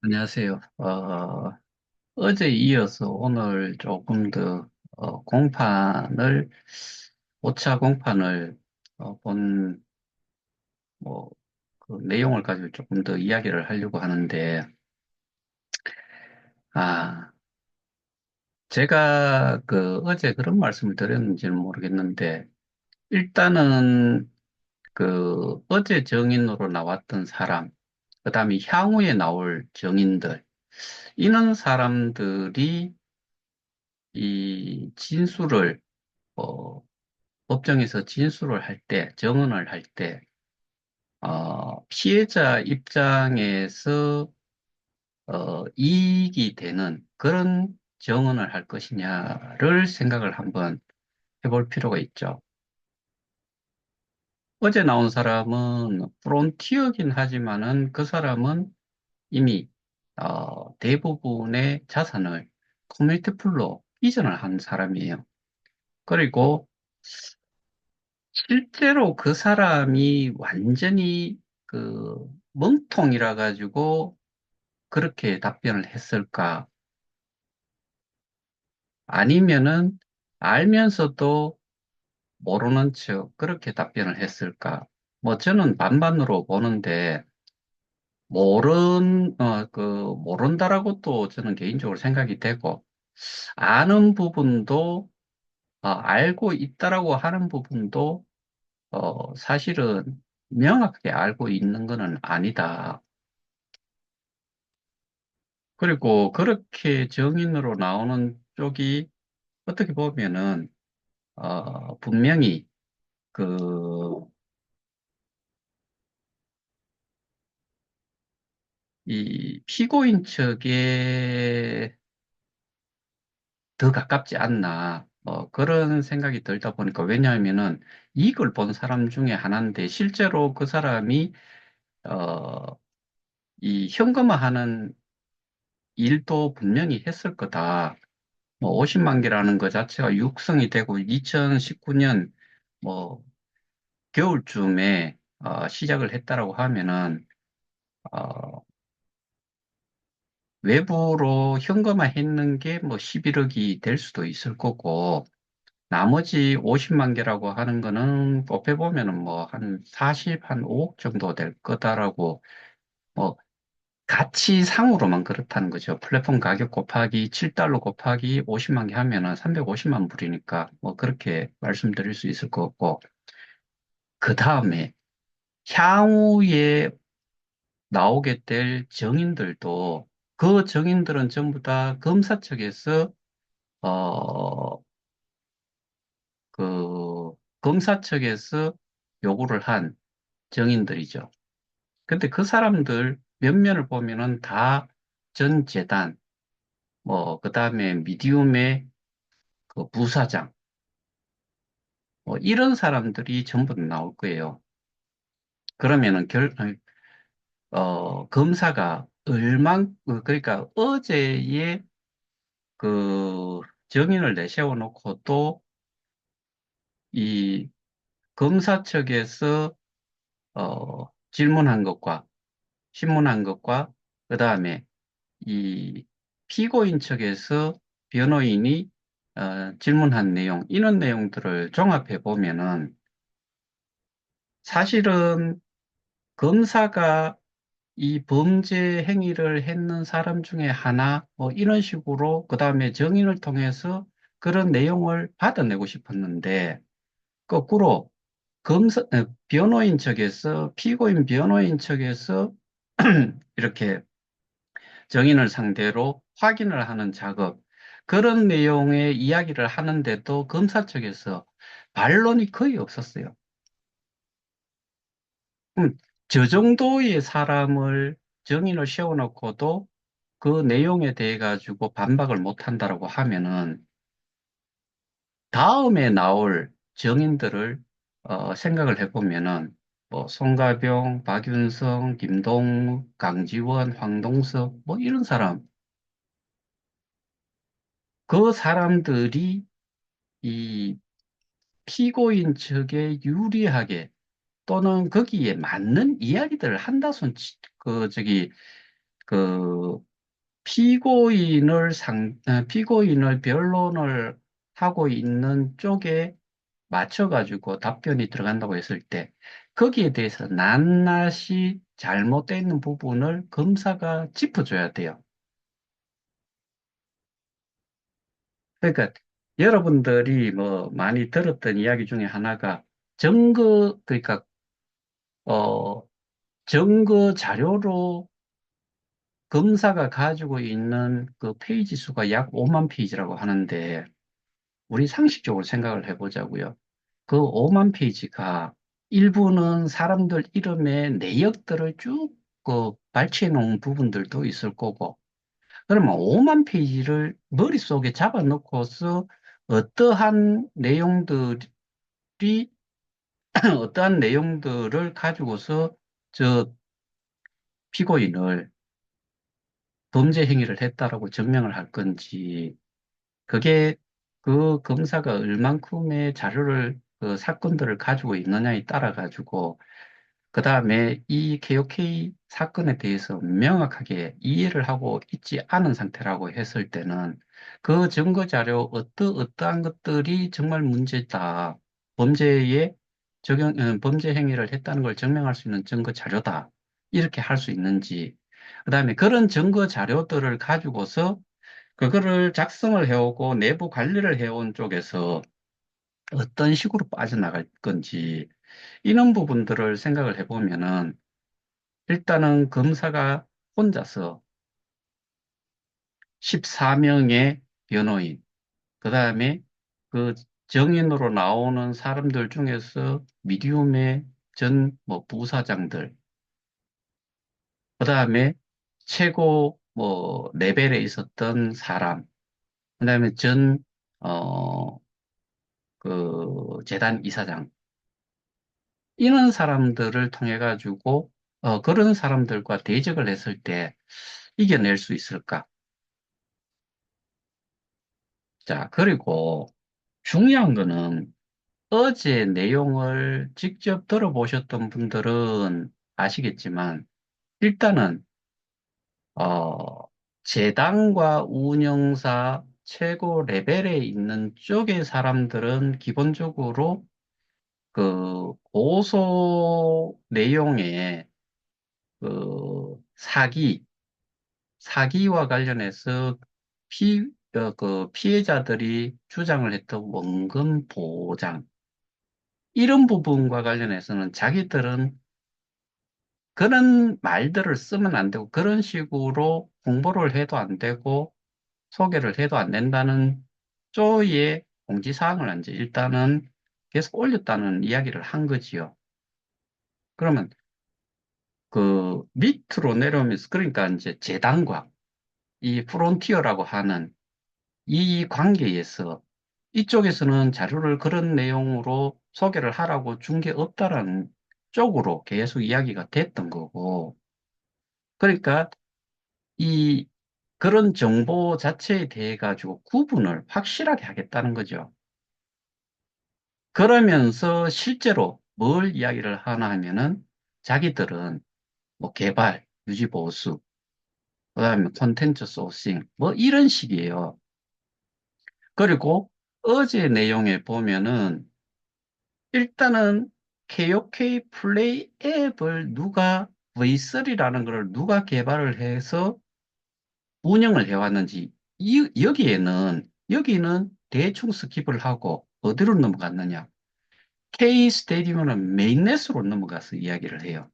안녕하세요. 어제 이어서 오늘 조금 더 공판을 5차 공판을 본 뭐, 그 내용을 가지고 조금 더 이야기를 하려고 하는데, 아, 제가 그 어제 그런 말씀을 드렸는지는 모르겠는데, 일단은 그 어제 정인으로 나왔던 사람, 그다음에 향후에 나올 정인들, 이런 사람들이 이 진술을 어, 법정에서 진술을 할 때, 정언을 할 때, 피해자 입장에서 이익이 되는 그런 정언을 할 것이냐를 생각을 한번 해볼 필요가 있죠. 어제 나온 사람은 프론티어긴 하지만은 그 사람은 이미 대부분의 자산을 커뮤니티 풀로 이전을 한 사람이에요. 그리고 실제로 그 사람이 완전히 그 멍통이라 가지고 그렇게 답변을 했을까? 아니면은 알면서도 모르는 척 그렇게 답변을 했을까? 뭐 저는 반반으로 보는데 모른다라고 또 저는 개인적으로 생각이 되고 아는 부분도 알고 있다라고 하는 부분도 사실은 명확하게 알고 있는 것은 아니다. 그리고 그렇게 정인으로 나오는 쪽이 어떻게 보면은, 분명히 그, 이 피고인 측에 더 가깝지 않나, 그런 생각이 들다 보니까 왜냐하면은 이걸 본 사람 중에 하나인데 실제로 그 사람이, 어, 이 현금화하는 일도 분명히 했을 거다. 뭐 50만 개라는 것 자체가 육성이 되고 2019년 뭐 겨울쯤에 시작을 했다라고 하면은 어, 외부로 현금화 했는 게 뭐 11억이 될 수도 있을 거고 나머지 50만 개라고 하는 거는 곱해보면은 뭐 한 40, 한 5억 정도 될 거다라고 뭐 가치상으로만 그렇다는 거죠. 플랫폼 가격 곱하기 7달러 곱하기 50만 개 하면은 350만 불이니까 뭐 그렇게 말씀드릴 수 있을 것 같고 그 다음에 향후에 나오게 될 정인들도 그 정인들은 전부 다 검사 측에서 어, 그 검사 측에서 요구를 한 정인들이죠. 근데 그 사람들 면면을 보면은 다 전 재단 뭐 그다음에 미디움의 그 부사장 뭐 이런 사람들이 전부 나올 거예요. 그러면은 검사가 그러니까 어제의 그 정인을 내세워 놓고 또 이 검사 측에서 질문한 것과 신문한 것과 그다음에 이 피고인 측에서 변호인이 질문한 내용 이런 내용들을 종합해 보면은 사실은 검사가 이 범죄 행위를 했는 사람 중에 하나, 뭐 이런 식으로, 그 다음에 정인을 통해서 그런 내용을 받아내고 싶었는데, 거꾸로 변호인 측에서, 피고인 변호인 측에서 이렇게 정인을 상대로 확인을 하는 작업, 그런 내용의 이야기를 하는데도 검사 측에서 반론이 거의 없었어요. 음, 저 정도의 사람을 정인을 세워놓고도 그 내용에 대해 가지고 반박을 못 한다라고 하면은 다음에 나올 정인들을 생각을 해보면은 뭐 송가병, 박윤성, 김동욱, 강지원, 황동석 뭐 이런 사람 그 사람들이 이 피고인 측에 유리하게 또는 거기에 맞는 이야기들을 한다손 그 피고인을 변론을 하고 있는 쪽에 맞춰가지고 답변이 들어간다고 했을 때 거기에 대해서 낱낱이 잘못되어 있는 부분을 검사가 짚어줘야 돼요. 그러니까 여러분들이 뭐 많이 들었던 이야기 중에 하나가 그러니까 어, 증거 자료로 검사가 가지고 있는 그 페이지 수가 약 5만 페이지라고 하는데 우리 상식적으로 생각을 해보자고요. 그 5만 페이지가 일부는 사람들 이름의 내역들을 쭉 그 발췌해 놓은 부분들도 있을 거고, 그러면 5만 페이지를 머릿속에 잡아놓고서 어떠한 내용들이, 어떠한 내용들을 가지고서 저 피고인을 범죄 행위를 했다라고 증명을 할 건지, 그게 그 검사가 얼만큼의 자료를, 그 사건들을 가지고 있느냐에 따라 가지고 그 다음에 이 KOK 사건에 대해서 명확하게 이해를 하고 있지 않은 상태라고 했을 때는 그 증거 자료 어떠한 것들이 정말 문제다. 범죄에 범죄 행위를 했다는 걸 증명할 수 있는 증거 자료다. 이렇게 할 수 있는지. 그 다음에 그런 증거 자료들을 가지고서 그거를 작성을 해오고 내부 관리를 해온 쪽에서 어떤 식으로 빠져나갈 건지 이런 부분들을 생각을 해보면은 일단은 검사가 혼자서 14명의 변호인, 그 다음에 그 정인으로 나오는 사람들 중에서 미디움의 전 뭐 부사장들, 그 다음에 최고 뭐 레벨에 있었던 사람, 그 다음에 어, 재단 이사장, 이런 사람들을 통해 가지고 그런 사람들과 대적을 했을 때 이겨낼 수 있을까? 자, 그리고 중요한 거는 어제 내용을 직접 들어보셨던 분들은 아시겠지만 일단은 재단과 운영사 최고 레벨에 있는 쪽의 사람들은 기본적으로 그 고소 내용에 사기와 관련해서 그 피해자들이 주장을 했던 원금 보장, 이런 부분과 관련해서는 자기들은 그런 말들을 쓰면 안 되고, 그런 식으로 홍보를 해도 안 되고, 소개를 해도 안 된다는 쪽의 공지사항을 이제 일단은 계속 올렸다는 이야기를 한 거지요. 그러면 그 밑으로 내려오면서, 그러니까 이제 재단과 이 프론티어라고 하는 이 관계에서 이쪽에서는 자료를 그런 내용으로 소개를 하라고 준 게 없다라는 쪽으로 계속 이야기가 됐던 거고, 그러니까 이 그런 정보 자체에 대해 가지고 구분을 확실하게 하겠다는 거죠. 그러면서 실제로 뭘 이야기를 하나 하면은 자기들은 뭐 개발, 유지 보수, 그다음에 콘텐츠 소싱 뭐 이런 식이에요. 그리고 어제 내용에 보면은 일단은 KOK 플레이 앱을 V3라는 걸 누가 개발을 해서 운영을 해왔는지, 여기는 대충 스킵을 하고 어디로 넘어갔느냐. K 스테디움은 메인넷으로 넘어가서 이야기를 해요.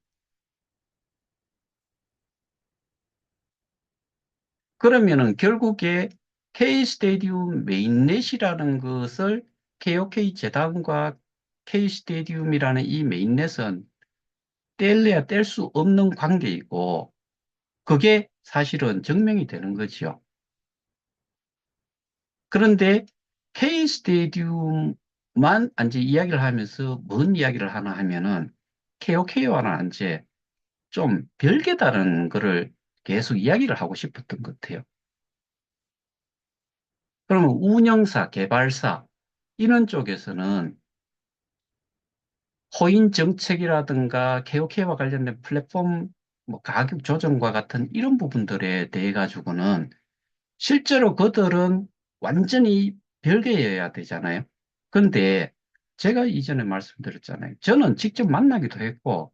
그러면은 결국에 K 스테디움 메인넷이라는 것을 KOK 재단과 K 스테디움이라는 이 메인넷은 뗄래야 뗄 수 없는 관계이고, 그게 사실은 증명이 되는 거지요. 그런데 K 스테디움만 이제 이야기를 하면서 뭔 이야기를 하나 하면은 KOK와는 이제 좀 별개다른 거를 계속 이야기를 하고 싶었던 것 같아요. 그러면 운영사, 개발사 이런 쪽에서는 호인 정책이라든가 KOK와 관련된 플랫폼 뭐 가격 조정과 같은 이런 부분들에 대해 가지고는 실제로 그들은 완전히 별개여야 되잖아요. 그런데 제가 이전에 말씀드렸잖아요. 저는 직접 만나기도 했고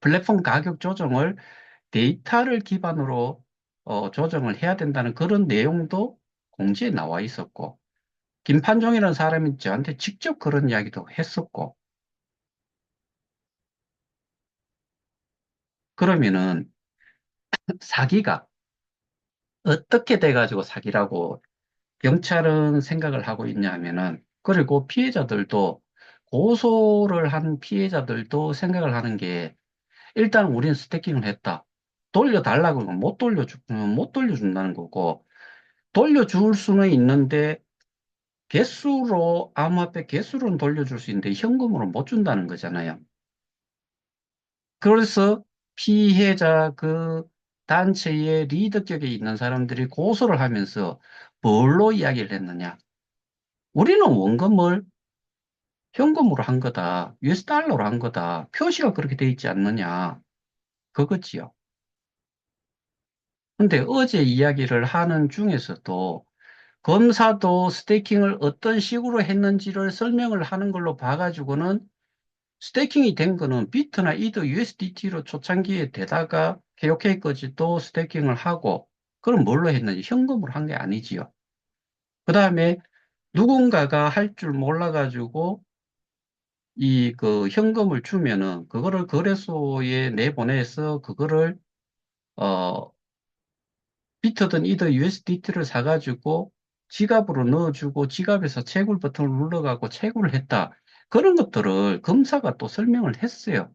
플랫폼 가격 조정을 데이터를 기반으로 조정을 해야 된다는 그런 내용도 공지에 나와 있었고 김판종이라는 사람이 저한테 직접 그런 이야기도 했었고 그러면은 사기가 어떻게 돼가지고 사기라고 경찰은 생각을 하고 있냐면은 그리고 피해자들도 고소를 한 피해자들도 생각을 하는 게 일단 우리는 스태킹을 했다. 돌려달라고 하면 못 돌려준다는 거고 돌려줄 수는 있는데 개수로 암호화폐 개수로는 돌려줄 수 있는데 현금으로 못 준다는 거잖아요. 그래서 피해자 그 단체의 리더격에 있는 사람들이 고소를 하면서 뭘로 이야기를 했느냐? 우리는 원금을 현금으로 한 거다. US 달러로 한 거다. 표시가 그렇게 돼 있지 않느냐. 그거지요. 근데 어제 이야기를 하는 중에서도 검사도 스테이킹을 어떤 식으로 했는지를 설명을 하는 걸로 봐가지고는 스테이킹이 된 거는 비트나 이더 USDT로 초창기에 되다가 KOK까지도 스테이킹을 하고 그럼 뭘로 했는지 현금으로 한 게 아니지요. 그 다음에 누군가가 할 줄 몰라가지고 이 그 현금을 주면은 그거를 거래소에 내보내서 그거를 어 비트든 이더 USDT를 사가지고 지갑으로 넣어주고 지갑에서 채굴 버튼을 눌러가고 채굴을 했다. 그런 것들을 검사가 또 설명을 했어요.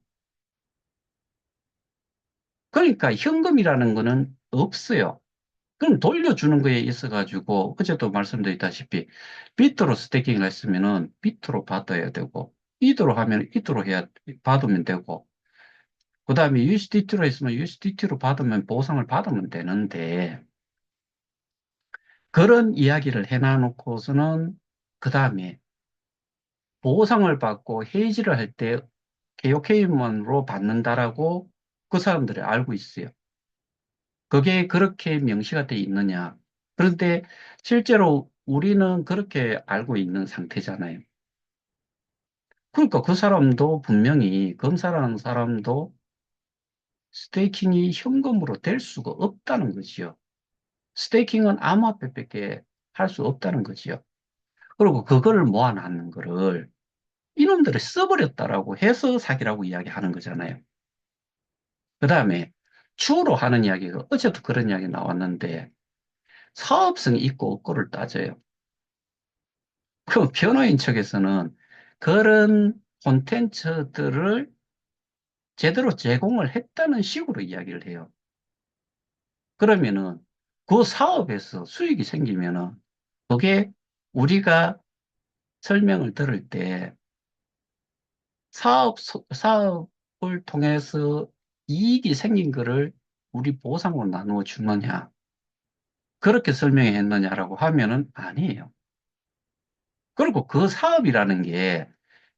그러니까 현금이라는 거는 없어요. 그럼 돌려주는 거에 있어가지고 어제도 말씀드렸다시피 비트로 스태킹을 했으면은 비트로 받아야 되고 이더로 하면 이더로 해야 받으면 되고 그 다음에 USDT로 했으면 USDT로 받으면 보상을 받으면 되는데 그런 이야기를 해놔놓고서는 그 다음에 보상을 받고 해지를 할 때 KOK만으로 받는다라고 그 사람들이 알고 있어요. 그게 그렇게 명시가 돼 있느냐. 그런데 실제로 우리는 그렇게 알고 있는 상태잖아요. 그러니까 그 사람도 분명히 검사라는 사람도 스테이킹이 현금으로 될 수가 없다는 거지요. 스테이킹은 암호화폐밖에 할 수 없다는 거지요. 그리고 그거를 모아놨는 거를 이놈들이 써버렸다라고 해서 사기라고 이야기하는 거잖아요. 그 다음에 추후로 하는 이야기가 어제도 그런 이야기 나왔는데 사업성이 있고 없고를 따져요. 그 변호인 측에서는 그런 콘텐츠들을 제대로 제공을 했다는 식으로 이야기를 해요. 그러면은 그 사업에서 수익이 생기면은 그게 우리가 설명을 들을 때 사업을 통해서 이익이 생긴 거를 우리 보상으로 나누어 주느냐, 그렇게 설명했느냐라고 하면은 아니에요. 그리고 그 사업이라는 게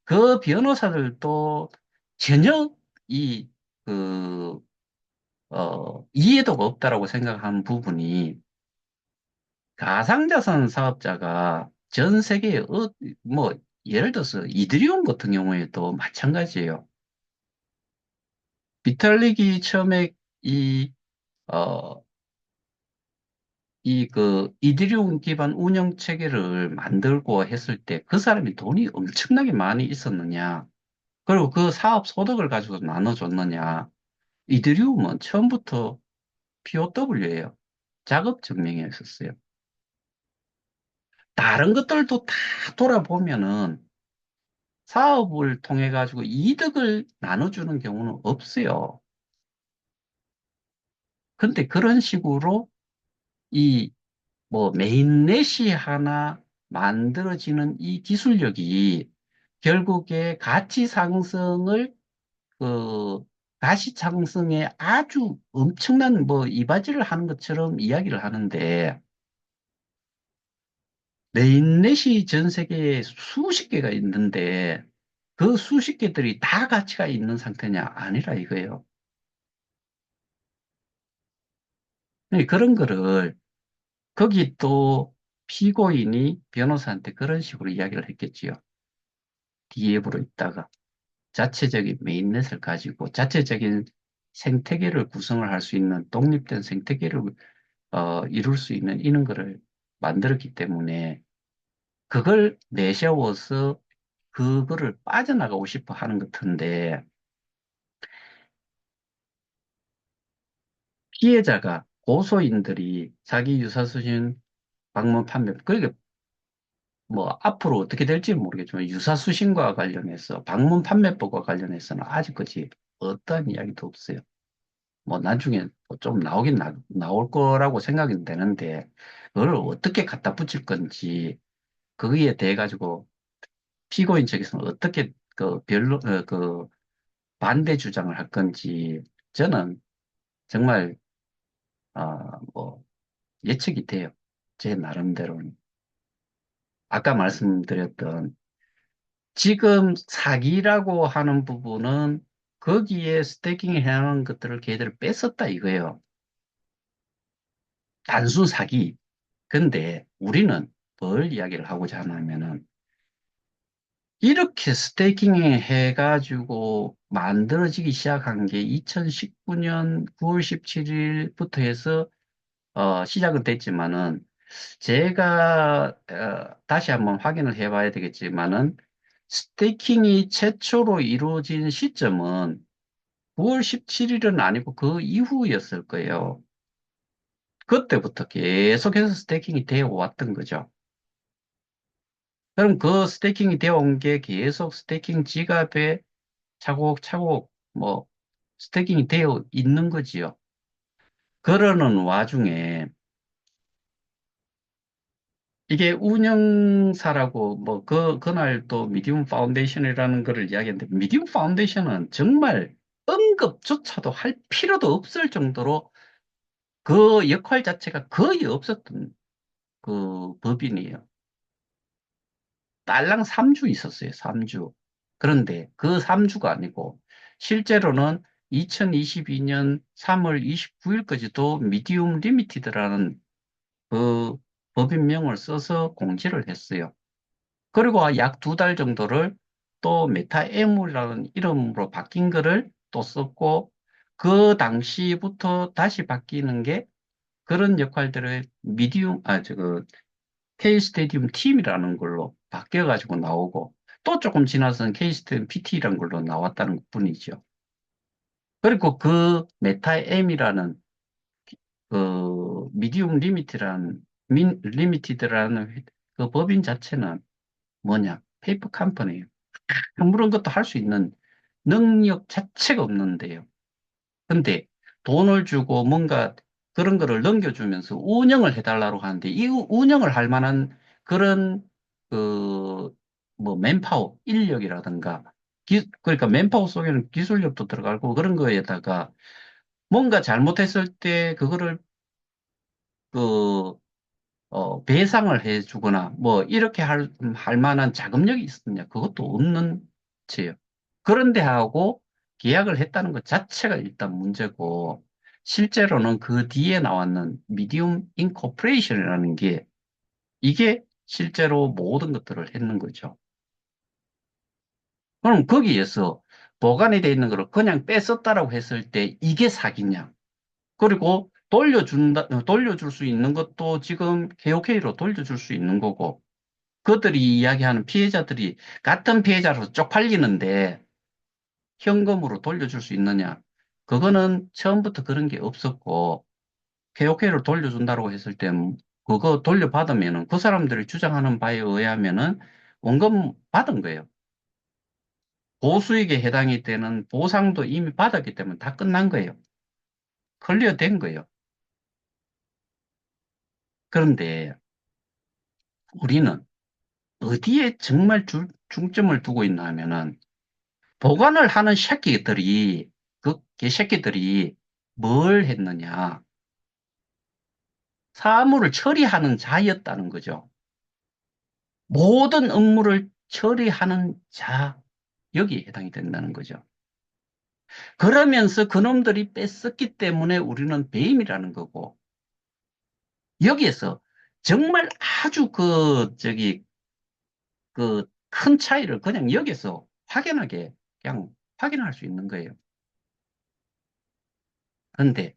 그 변호사들도 전혀 이, 그, 이해도가 없다라고 생각하는 부분이 가상자산 사업자가 전 세계에, 뭐, 예를 들어서 이드리움 같은 경우에도 마찬가지예요. 비탈릭이 처음에 이, 어, 이드리움 기반 운영 체계를 만들고 했을 때 그 사람이 돈이 엄청나게 많이 있었느냐. 그리고 그 사업 소득을 가지고 나눠줬느냐. 이드리움은 처음부터 POW예요. 작업 증명이었었어요. 다른 것들도 다 돌아보면은 사업을 통해 가지고 이득을 나눠주는 경우는 없어요. 근데 그런 식으로 이 뭐 메인넷이 하나 만들어지는 이 기술력이 결국에 가치 상승을 그 가시 상승에 아주 엄청난 뭐 이바지를 하는 것처럼 이야기를 하는데 네인넷이 전 세계에 수십 개가 있는데 그 수십 개들이 다 가치가 있는 상태냐? 아니라 이거예요. 네, 그런 거를 거기 또 피고인이 변호사한테 그런 식으로 이야기를 했겠지요. D앱으로 있다가 자체적인 메인넷을 가지고 자체적인 생태계를 구성을 할 수 있는 독립된 생태계를 이룰 수 있는 이런 거를 만들었기 때문에 그걸 내세워서 그거를 빠져나가고 싶어 하는 것 같은데 피해자가 고소인들이 자기 유사수신 방문 판매 그러니까 뭐 앞으로 어떻게 될지는 모르겠지만 유사수신과 관련해서 방문 판매법과 관련해서는 아직까지 어떠한 이야기도 없어요. 뭐 나중에 뭐좀 나오긴 나올 거라고 생각이 되는데 그걸 어떻게 갖다 붙일 건지 거기에 대해 가지고 피고인 측에서는 어떻게 그 그 반대 주장을 할 건지 저는 정말 뭐 예측이 돼요. 제 나름대로는 아까 말씀드렸던 지금 사기라고 하는 부분은 거기에 스태킹 해놓은 것들을 걔들을 뺐었다 이거예요. 단순 사기. 근데 우리는 뭘 이야기를 하고자 하냐면은 이렇게 스테이킹 해가지고 만들어지기 시작한 게 2019년 9월 17일부터 해서 시작은 됐지만은 제가 다시 한번 확인을 해봐야 되겠지만은 스테이킹이 최초로 이루어진 시점은 9월 17일은 아니고 그 이후였을 거예요. 그때부터 계속해서 스테이킹이 되어 왔던 거죠. 그럼 그 스테이킹이 되어 온 게 계속 스테이킹 지갑에 차곡차곡 뭐 스태킹이 되어 있는 거지요. 그러는 와중에 이게 운영사라고 뭐 그날 또 미디움 파운데이션이라는 거를 이야기했는데 미디움 파운데이션은 정말 언급조차도 할 필요도 없을 정도로 그 역할 자체가 거의 없었던 그 법인이에요. 딸랑 3주 있었어요. 3주. 그런데 그 3주가 아니고 실제로는 2022년 3월 29일까지도 미디움 리미티드라는 그 법인명을 써서 공지를 했어요. 그리고 약 2달 정도를 또 메타에물이라는 이름으로 바뀐 거를 또 썼고 그 당시부터 다시 바뀌는 게 그런 역할들을 미디움, K-스테디움 팀이라는 걸로 바뀌어가지고 나오고 또 조금 지나서는 K-스테디움 PT라는 걸로 나왔다는 것뿐이죠. 그리고 그 메타엠이라는 그 미디움 리미티드라는 그 법인 자체는 뭐냐? 페이퍼 컴퍼니예요. 아무런 것도 할 수 있는 능력 자체가 없는데요. 근데 돈을 주고 뭔가 그런 거를 넘겨주면서 운영을 해달라고 하는데 이 운영을 할 만한 그런 그 뭐 맨파워, 인력이라든가 그러니까 맨파워 속에는 기술력도 들어가고 그런 거에다가 뭔가 잘못했을 때 그거를 그 배상을 해주거나 뭐 이렇게 할 만한 자금력이 있었냐 그것도 없는 채요. 그런데 하고 계약을 했다는 것 자체가 일단 문제고 실제로는 그 뒤에 나왔는 미디움 인코퍼레이션이라는 게 이게 실제로 모든 것들을 했는 거죠. 그럼 거기에서 보관이 돼 있는 거를 그냥 뺐었다라고 했을 때 이게 사기냐? 그리고 돌려줄 수 있는 것도 지금 KOK로 돌려줄 수 있는 거고 그들이 이야기하는 피해자들이 같은 피해자로 쪽팔리는데 현금으로 돌려줄 수 있느냐? 그거는 처음부터 그런 게 없었고, KOK를 돌려준다고 했을 때, 그거 돌려받으면은, 그 사람들이 주장하는 바에 의하면은, 원금 받은 거예요. 보수익에 해당이 되는 보상도 이미 받았기 때문에 다 끝난 거예요. 클리어 된 거예요. 그런데 우리는 어디에 정말 중점을 두고 있나 하면은, 보관을 하는 새끼들이, 그 개새끼들이 뭘 했느냐. 사무를 처리하는 자였다는 거죠. 모든 업무를 처리하는 자, 여기에 해당이 된다는 거죠. 그러면서 그놈들이 뺐었기 때문에 우리는 배임이라는 거고, 여기에서 정말 아주 그 큰 차이를 그냥 여기서 확연하게 그냥 확인할 수 있는 거예요. 근데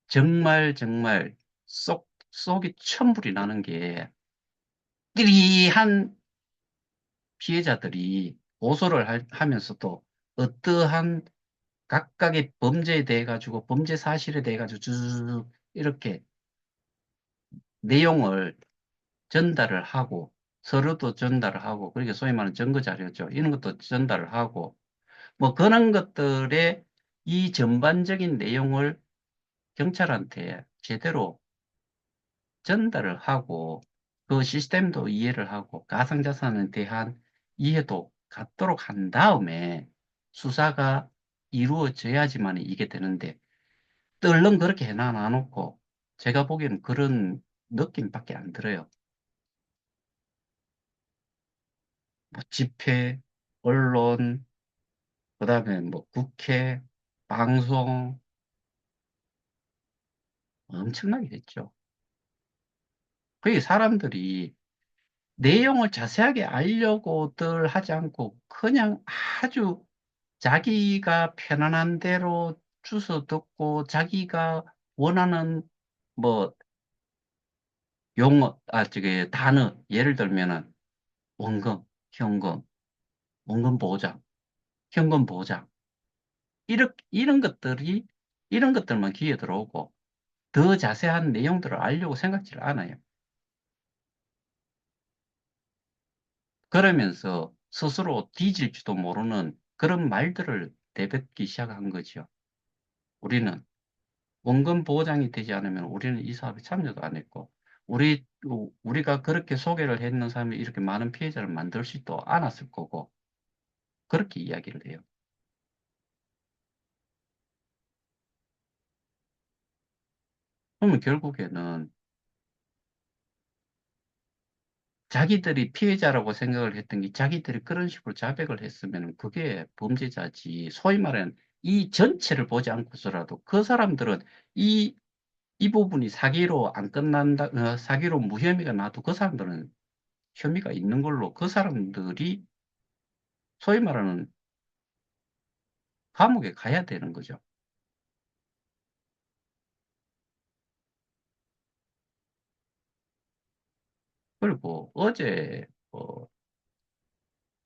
정말 정말 속이 천불이 나는 게 한 피해자들이 고소를 하면서도 어떠한 각각의 범죄에 대해 가지고 범죄 사실에 대해 가지고 쭉 이렇게 내용을 전달을 하고 서류도 전달을 하고 그러니까 소위 말하는 증거 자료죠. 이런 것도 전달을 하고 뭐 그런 것들의 이 전반적인 내용을 경찰한테 제대로 전달을 하고 그 시스템도 이해를 하고 가상자산에 대한 이해도 갖도록 한 다음에 수사가 이루어져야지만 이게 되는데 얼른 그렇게 해놔놓고 제가 보기에는 그런 느낌밖에 안 들어요. 뭐 집회, 언론, 그다음에 뭐 국회, 방송 엄청나게 됐죠. 그게 사람들이 내용을 자세하게 알려고들 하지 않고 그냥 아주 자기가 편안한 대로 주워 듣고 자기가 원하는 뭐 용어, 저기 단어, 예를 들면은 원금, 현금, 원금 보장, 현금 보장 이런 것들만 귀에 들어오고 더 자세한 내용들을 알려고 생각지를 않아요. 그러면서 스스로 뒤질지도 모르는 그런 말들을 내뱉기 시작한 거죠. 우리는 원금 보장이 되지 않으면 우리는 이 사업에 참여도 안 했고, 우리가 그렇게 소개를 했는 사람이 이렇게 많은 피해자를 만들 수도 않았을 거고, 그렇게 이야기를 해요. 그러면 결국에는 자기들이 피해자라고 생각을 했던 게 자기들이 그런 식으로 자백을 했으면 그게 범죄자지. 소위 말하는 이 전체를 보지 않고서라도 그 사람들은 이, 이 부분이 사기로 안 끝난다, 사기로 무혐의가 나도 그 사람들은 혐의가 있는 걸로 그 사람들이 소위 말하는 감옥에 가야 되는 거죠. 그리고 어제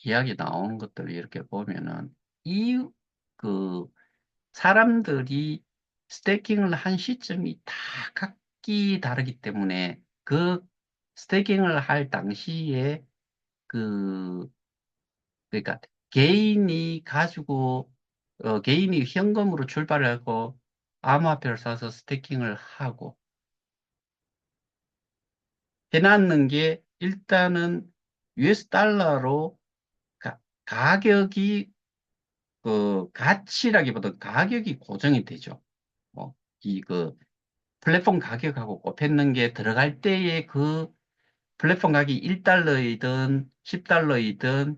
이야기 나온 것들을 이렇게 보면은 이 그 사람들이 스태킹을 한 시점이 다 각기 다르기 때문에 그 스태킹을 할 당시에 그 그러니까 개인이 가지고 개인이 현금으로 출발을 하고 암호화폐를 사서 스태킹을 하고 해놨는 게 일단은 US 달러로 가격이 가치라기보다 가격이 고정이 되죠. 뭐, 플랫폼 가격하고 곱했는 게 들어갈 때의 그 플랫폼 가격이 1달러이든 10달러이든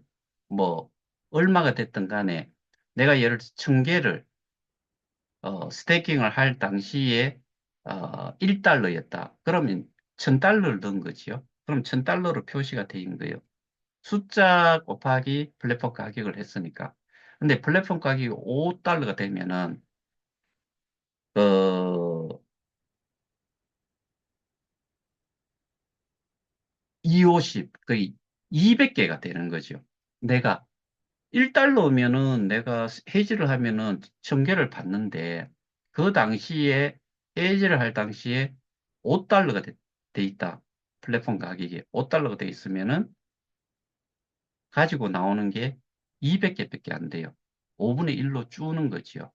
뭐 얼마가 됐든 간에 내가 예를 들어 1000개를 스테이킹을 할 당시에 1달러였다. 그러면 1000달러를 넣은 거지요. 그럼 1000달러로 표시가 돼 있는 거예요. 숫자 곱하기 플랫폼 가격을 했으니까. 근데 플랫폼 가격이 5달러가 되면은, 어, 250, 거의 200개가 되는 거죠. 내가 1달러면은 내가 해지를 하면은 1000개를 받는데, 그 당시에, 해지를 할 당시에 5달러가 돼 있다. 플랫폼 가격이 5달러가 돼 있으면은 가지고 나오는 게 200개밖에 안 돼요. 5분의 1로 주는 거지요.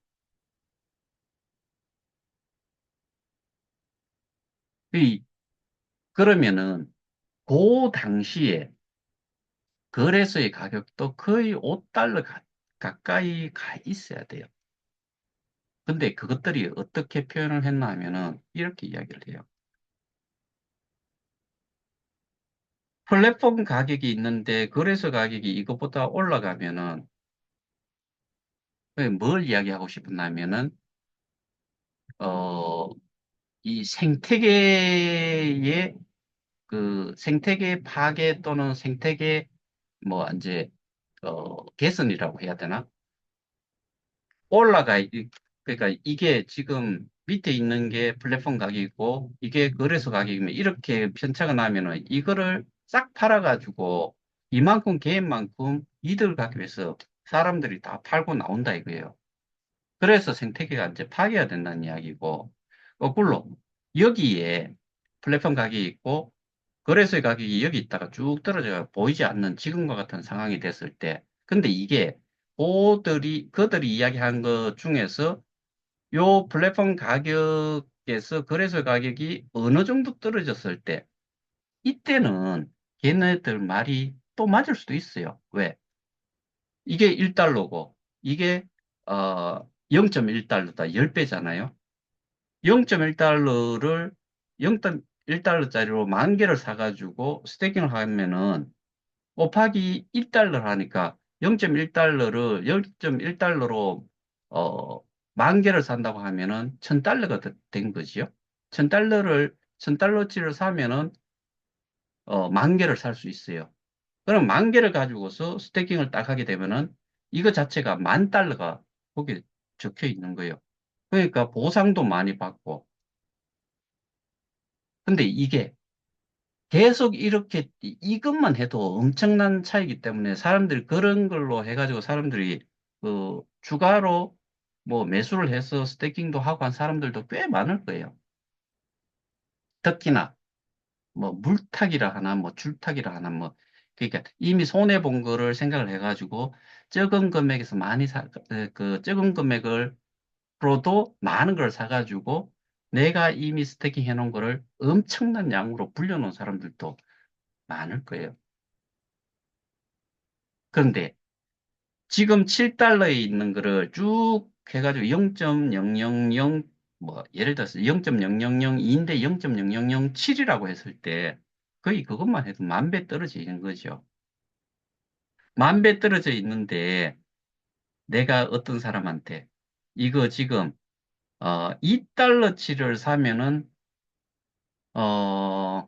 이- 그러면은 그 당시에 거래소의 가격도 거의 5달러 가까이 가 있어야 돼요. 근데 그것들이 어떻게 표현을 했나 하면은 이렇게 이야기를 해요. 플랫폼 가격이 있는데 거래소 가격이 이것보다 올라가면은 뭘 이야기하고 싶었냐면은 어 이 생태계의 그 생태계 파괴 또는 생태계 뭐 이제 개선이라고 해야 되나? 올라가 그러니까 이게 지금 밑에 있는 게 플랫폼 가격이고 이게 거래소 가격이면 이렇게 편차가 나면은 이거를 싹 팔아가지고 이만큼 개인만큼 이득을 갖기 위해서 사람들이 다 팔고 나온다 이거예요. 그래서 생태계가 이제 파괴가 된다는 이야기고 거꾸로 여기에 플랫폼 가격이 있고 거래소의 가격이 여기 있다가 쭉 떨어져 보이지 않는 지금과 같은 상황이 됐을 때 근데 이게 그들이 이야기한 것 중에서 요 플랫폼 가격에서 거래소 가격이 어느 정도 떨어졌을 때 이때는 걔네들 말이 또 맞을 수도 있어요. 왜? 이게 1달러고 이게 0.1달러다. 10배잖아요. 0.1달러를 0.1달러짜리로 만 개를 사가지고 스테이킹을 하면은 곱하기 1달러를 하니까 0.1달러를 0.1달러로 어, 만 개를 산다고 하면은 1000달러가 된 거지요. 1000달러치를 사면은 만 개를 살 수 있어요. 그럼 만 개를 가지고서 스테이킹을 딱 하게 되면은 이거 자체가 10,000달러가 거기에 적혀 있는 거예요. 그러니까 보상도 많이 받고. 근데 이게 계속 이렇게 이것만 해도 엄청난 차이기 때문에 사람들이 그런 걸로 해가지고 사람들이 그 추가로 뭐 매수를 해서 스테이킹도 하고 한 사람들도 꽤 많을 거예요. 특히나 뭐 물타기라 하나 뭐 줄타기라 하나 뭐 그러니까 이미 손해 본 거를 생각을 해가지고 적은 금액에서 많이 그 적은 금액으로도 많은 걸 사가지고 내가 이미 스테이킹 해놓은 거를 엄청난 양으로 불려놓은 사람들도 많을 거예요. 그런데 지금 7달러에 있는 거를 쭉 해가지고 0.000 뭐 예를 들어서 0.0002인데 0.0007이라고 했을 때 거의 그것만 해도 만 배 떨어져 있는 거죠. 만 배 떨어져 있는데 내가 어떤 사람한테 이거 지금 2달러치를 사면은 어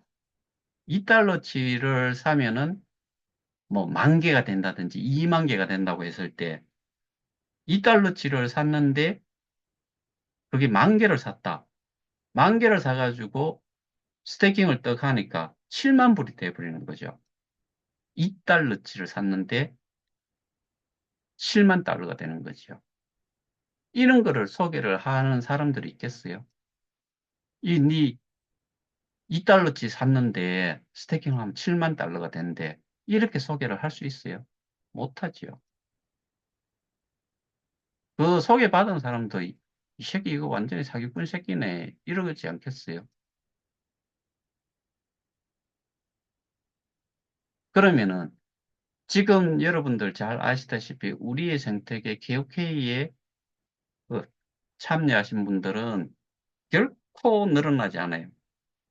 2달러치를 사면은 뭐 만 개가 된다든지 2만 개가 된다고 했을 때 2달러치를 샀는데 그게 만 개를 샀다. 만 개를 사가지고 스테이킹을 떡 하니까 7만 불이 돼버리는 거죠. 2달러치를 샀는데 7만 달러가 되는 거죠. 이런 거를 소개를 하는 사람들이 있겠어요? 네 2달러치 샀는데 스테이킹을 하면 7만 달러가 되는데 이렇게 소개를 할 수 있어요? 못하지요. 그 소개받은 사람도 이 새끼 이거 완전히 사기꾼 새끼네 이러지 않겠어요? 그러면은 지금 여러분들 잘 아시다시피 우리의 생태계 개혁회의에 그 참여하신 분들은 결코 늘어나지 않아요.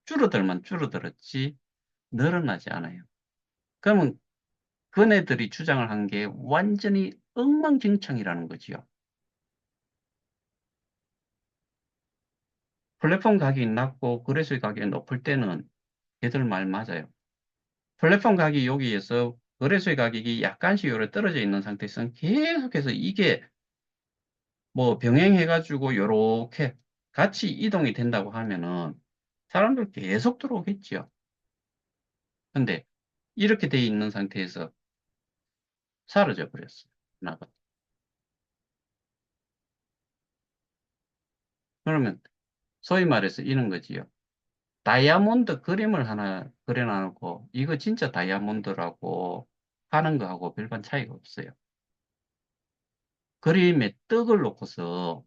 줄어들만 줄어들었지 늘어나지 않아요. 그러면 그네들이 주장을 한 게 완전히 엉망진창이라는 거지요. 플랫폼 가격이 낮고 거래소의 가격이 높을 때는 걔들 말 맞아요. 플랫폼 가격이 여기에서 거래소의 가격이 약간씩 요래 떨어져 있는 상태에서는 계속해서 이게 뭐 병행해가지고 요렇게 같이 이동이 된다고 하면은 사람들 계속 들어오겠죠. 근데 이렇게 돼 있는 상태에서 사라져 버렸어요. 나가. 그러면 소위 말해서 이런 거지요. 다이아몬드 그림을 하나 그려놔놓고 이거 진짜 다이아몬드라고 하는 거하고 별반 차이가 없어요. 그림에 떡을 놓고서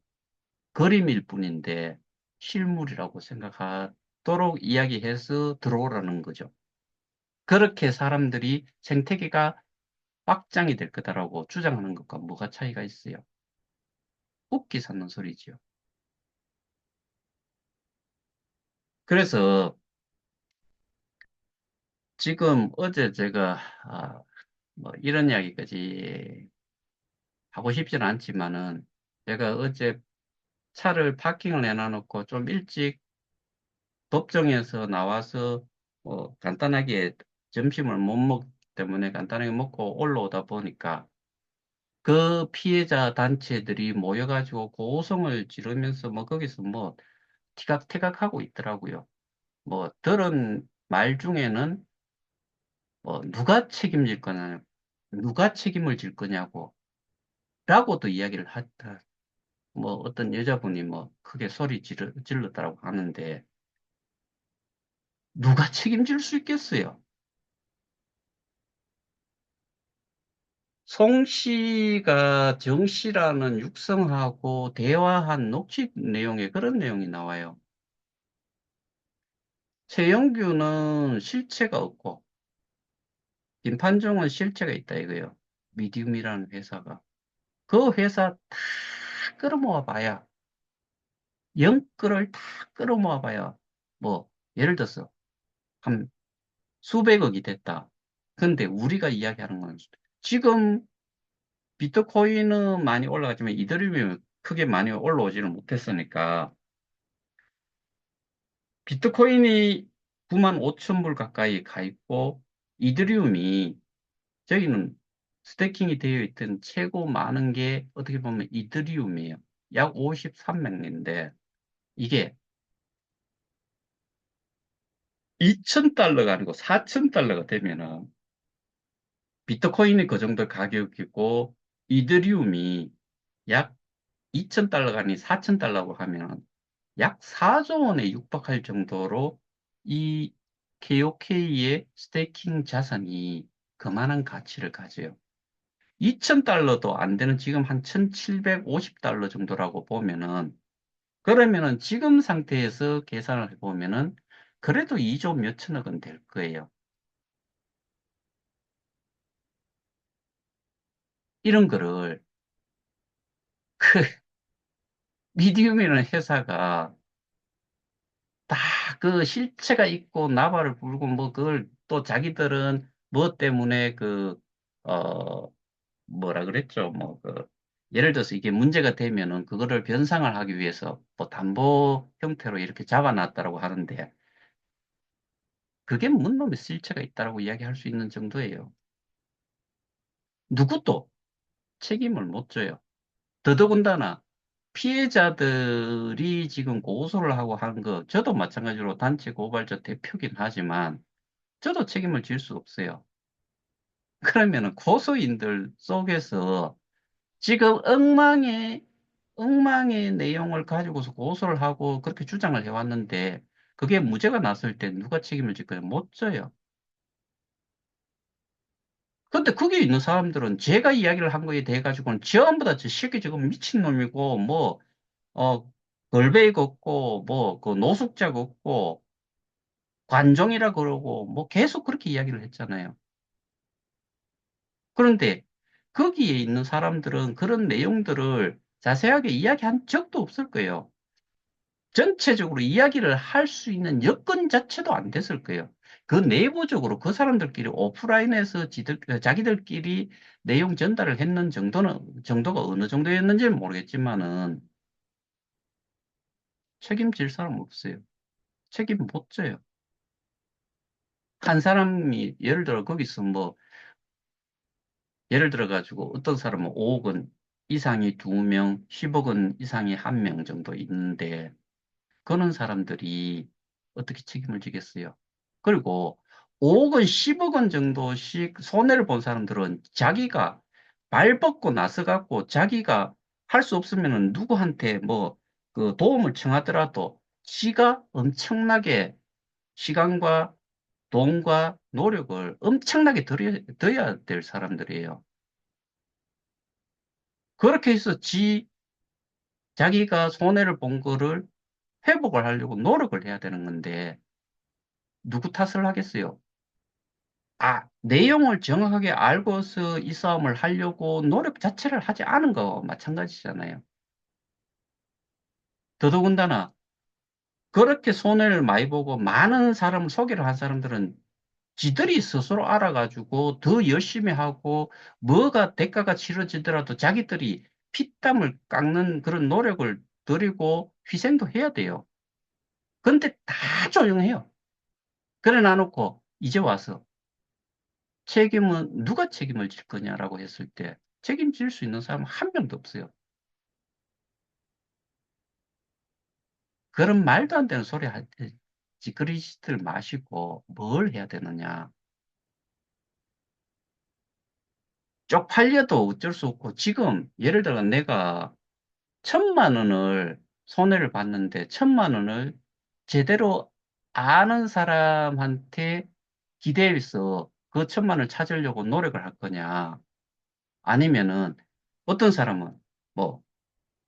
그림일 뿐인데 실물이라고 생각하도록 이야기해서 들어오라는 거죠. 그렇게 사람들이 생태계가 확장이 될 거다라고 주장하는 것과 뭐가 차이가 있어요? 웃기 샀는 소리지요. 그래서 지금 어제 제가 뭐 이런 이야기까지 하고 싶지는 않지만은 제가 어제 차를 파킹을 해놔놓고 좀 일찍 법정에서 나와서 간단하게 점심을 못 먹기 때문에 간단하게 먹고 올라오다 보니까 그 피해자 단체들이 모여가지고 고성을 지르면서 뭐 거기서 뭐 티각태각하고 있더라고요. 뭐 들은 말 중에는 뭐 누가 책임질 거냐, 누가 책임을 질 거냐고 라고도 이야기를 했다. 뭐 어떤 여자분이 뭐 크게 질렀다고 하는데 누가 책임질 수 있겠어요? 송 씨가 정 씨라는 육성하고 대화한 녹취 내용에 그런 내용이 나와요. 최영규는 실체가 없고 김판종은 실체가 있다 이거예요. 미디움이라는 회사가. 그 회사 다 끌어모아 봐야 영끌을 다 끌어모아 봐야 뭐 예를 들어서 한 수백억이 됐다. 근데 우리가 이야기하는 건 지금 비트코인은 많이 올라갔지만 이더리움이 크게 많이 올라오지는 못했으니까 비트코인이 9만 5천 불 가까이 가 있고 이더리움이 저희는 스테이킹이 되어 있던 최고 많은 게 어떻게 보면 이더리움이에요. 약 53명인데 이게 2,000달러가 아니고 4,000달러가 되면은 비트코인이 그 정도 가격이고 이더리움이 약 2,000달러가 아닌 4,000달러고 하면 약 4조 원에 육박할 정도로 이 KOK의 스테이킹 자산이 그만한 가치를 가져요. 2,000달러도 안 되는 지금 한 1,750달러 정도라고 보면은 그러면은 지금 상태에서 계산을 해보면은 그래도 2조 몇천억은 될 거예요. 이런 거를 그 미디움이라는 회사가 다 그 실체가 있고 나발을 불고 뭐 그걸 또 자기들은 뭐 때문에 어, 뭐라 그랬죠? 예를 들어서 이게 문제가 되면은 그거를 변상을 하기 위해서 뭐 담보 형태로 이렇게 잡아놨다라고 하는데 그게 문놈의 실체가 있다라고 이야기할 수 있는 정도예요. 누구도 책임을 못 져요. 더더군다나 피해자들이 지금 고소를 하고 하는 거, 저도 마찬가지로 단체 고발자 대표긴 하지만 저도 책임을 질 수 없어요. 그러면은 고소인들 속에서 지금 엉망의 내용을 가지고서 고소를 하고 그렇게 주장을 해왔는데 그게 무죄가 났을 때 누가 책임을 질 거예요? 못 져요. 근데 거기 있는 사람들은 제가 이야기를 한 거에 대해 가지고는 전부 다 저 새끼 지금 미친놈이고 어, 걸베이 걷고 그 노숙자 걷고 관종이라 그러고 뭐 계속 그렇게 이야기를 했잖아요. 그런데 거기에 있는 사람들은 그런 내용들을 자세하게 이야기한 적도 없을 거예요. 전체적으로 이야기를 할 수 있는 여건 자체도 안 됐을 거예요. 그 내부적으로 그 사람들끼리 오프라인에서 자기들끼리 내용 전달을 했는 정도가 어느 정도였는지는 모르겠지만은 책임질 사람 없어요. 책임 못 져요. 한 사람이 예를 들어 거기서 예를 들어 가지고 어떤 사람은 5억 원 이상이 2명, 10억 원 이상이 1명 정도 있는데 그런 사람들이 어떻게 책임을 지겠어요? 그리고 5억 원, 10억 원 정도씩 손해를 본 사람들은 자기가 발 뻗고 나서 갖고 자기가 할 수 없으면은 누구한테 그 도움을 청하더라도 지가 엄청나게 시간과 돈과 노력을 엄청나게 들여야 될 사람들이에요. 그렇게 해서 자기가 손해를 본 거를 회복을 하려고 노력을 해야 되는 건데, 누구 탓을 하겠어요? 내용을 정확하게 알고서 이 싸움을 하려고 노력 자체를 하지 않은 거 마찬가지잖아요. 더더군다나, 그렇게 손해를 많이 보고 많은 사람을 소개를 한 사람들은 지들이 스스로 알아가지고 더 열심히 하고 뭐가 대가가 치러지더라도 자기들이 피땀을 깎는 그런 노력을 들이고 희생도 해야 돼요. 근데 다 조용해요. 그래 놔놓고 이제 와서 책임은 누가 책임을 질 거냐라고 했을 때 책임질 수 있는 사람은 한 명도 없어요. 그런 말도 안 되는 소리 할 때 찌그리시들 마시고 뭘 해야 되느냐. 쪽팔려도 어쩔 수 없고 지금 예를 들어 내가 1,000만 원을 손해를 봤는데 1,000만 원을 제대로 아는 사람한테 기대해서 그 1,000만 원을 찾으려고 노력을 할 거냐. 아니면은 어떤 사람은 뭐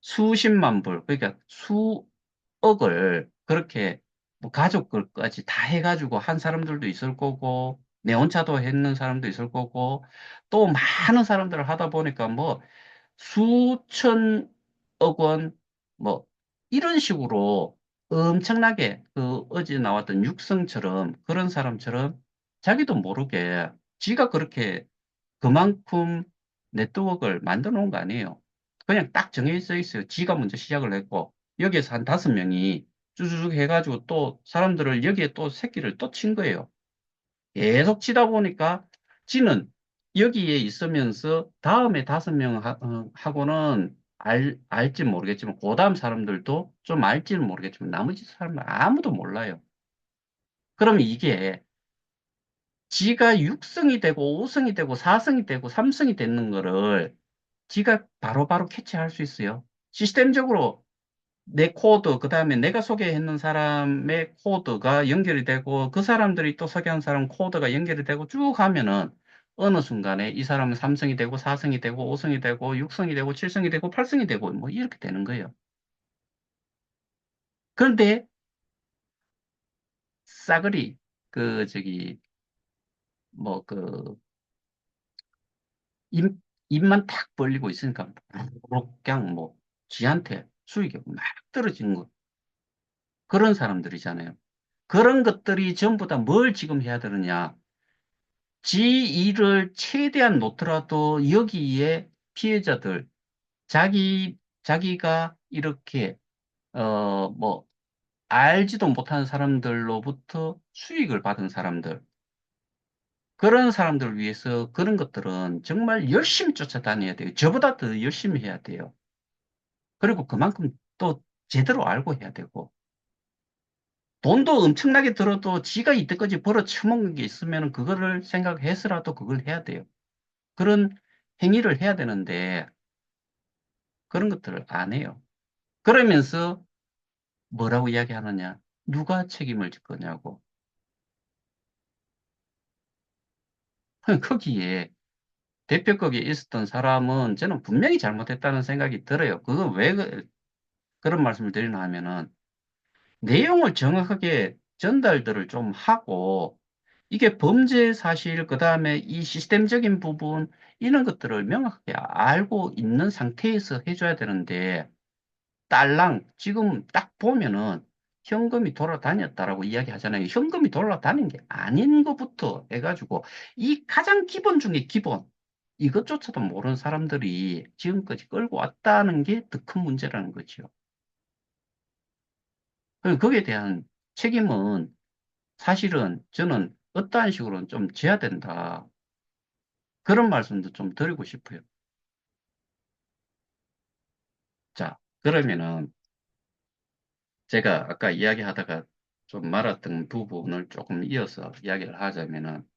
수십만 불, 그러니까 수억을 그렇게 뭐 가족들까지 다 해가지고 한 사람들도 있을 거고, 내 혼자도 했는 사람도 있을 거고, 또 많은 사람들을 하다 보니까 뭐 수천억 원, 뭐 이런 식으로 엄청나게 그 어제 나왔던 육성처럼 그런 사람처럼 자기도 모르게 지가 그렇게 그만큼 네트워크를 만들어 놓은 거 아니에요. 그냥 딱 정해져 있어요. 지가 먼저 시작을 했고, 여기에서 한 5명이 쭈쭈쭈 해가지고 또 사람들을 여기에 또 새끼를 또 친 거예요. 계속 치다 보니까 지는 여기에 있으면서 다음에 5명 하고는 알지 모르겠지만, 그 다음 사람들도 좀 알지는 모르겠지만, 나머지 사람은 아무도 몰라요. 그러면 이게 지가 6성이 되고 5성이 되고 4성이 되고 3성이 되는 거를 지가 바로바로 캐치할 수 있어요. 시스템적으로 내 코드, 그 다음에 내가 소개했는 사람의 코드가 연결이 되고 그 사람들이 또 소개한 사람 코드가 연결이 되고 쭉 하면은 어느 순간에 이 사람은 3성이 되고 4성이 되고 5성이 되고 6성이 되고 7성이 되고 8성이 되고 뭐 이렇게 되는 거예요. 그런데 싸그리 그 저기 뭐 그 입만 탁 벌리고 있으니까 그냥 뭐 지한테 수익이 막 떨어지는 거 그런 사람들이잖아요. 그런 것들이 전부 다 뭘 지금 해야 되느냐. 지 일을 최대한 놓더라도 여기에 피해자들, 자기가 이렇게, 뭐, 알지도 못하는 사람들로부터 수익을 받은 사람들, 그런 사람들을 위해서 그런 것들은 정말 열심히 쫓아다녀야 돼요. 저보다 더 열심히 해야 돼요. 그리고 그만큼 또 제대로 알고 해야 되고, 돈도 엄청나게 들어도 지가 이때까지 벌어 처먹은 게 있으면 그거를 생각해서라도 그걸 해야 돼요. 그런 행위를 해야 되는데 그런 것들을 안 해요. 그러면서 뭐라고 이야기하느냐? 누가 책임을 질 거냐고. 거기에 대표격에 있었던 사람은 저는 분명히 잘못했다는 생각이 들어요. 그거 왜 그런 말씀을 드리나 하면은 내용을 정확하게 전달들을 좀 하고 이게 범죄 사실, 그 다음에 이 시스템적인 부분, 이런 것들을 명확하게 알고 있는 상태에서 해줘야 되는데, 딸랑, 지금 딱 보면은 현금이 돌아다녔다라고 이야기하잖아요. 현금이 돌아다닌 게 아닌 것부터 해가지고, 이 가장 기본 중에 기본, 이것조차도 모르는 사람들이 지금까지 끌고 왔다는 게 더 큰 문제라는 거죠. 그리고 거기에 대한 책임은 사실은 저는 어떠한 식으로는 좀 져야 된다. 그런 말씀도 좀 드리고 싶어요. 자, 그러면은 제가 아까 이야기하다가 좀 말았던 부분을 조금 이어서 이야기를 하자면은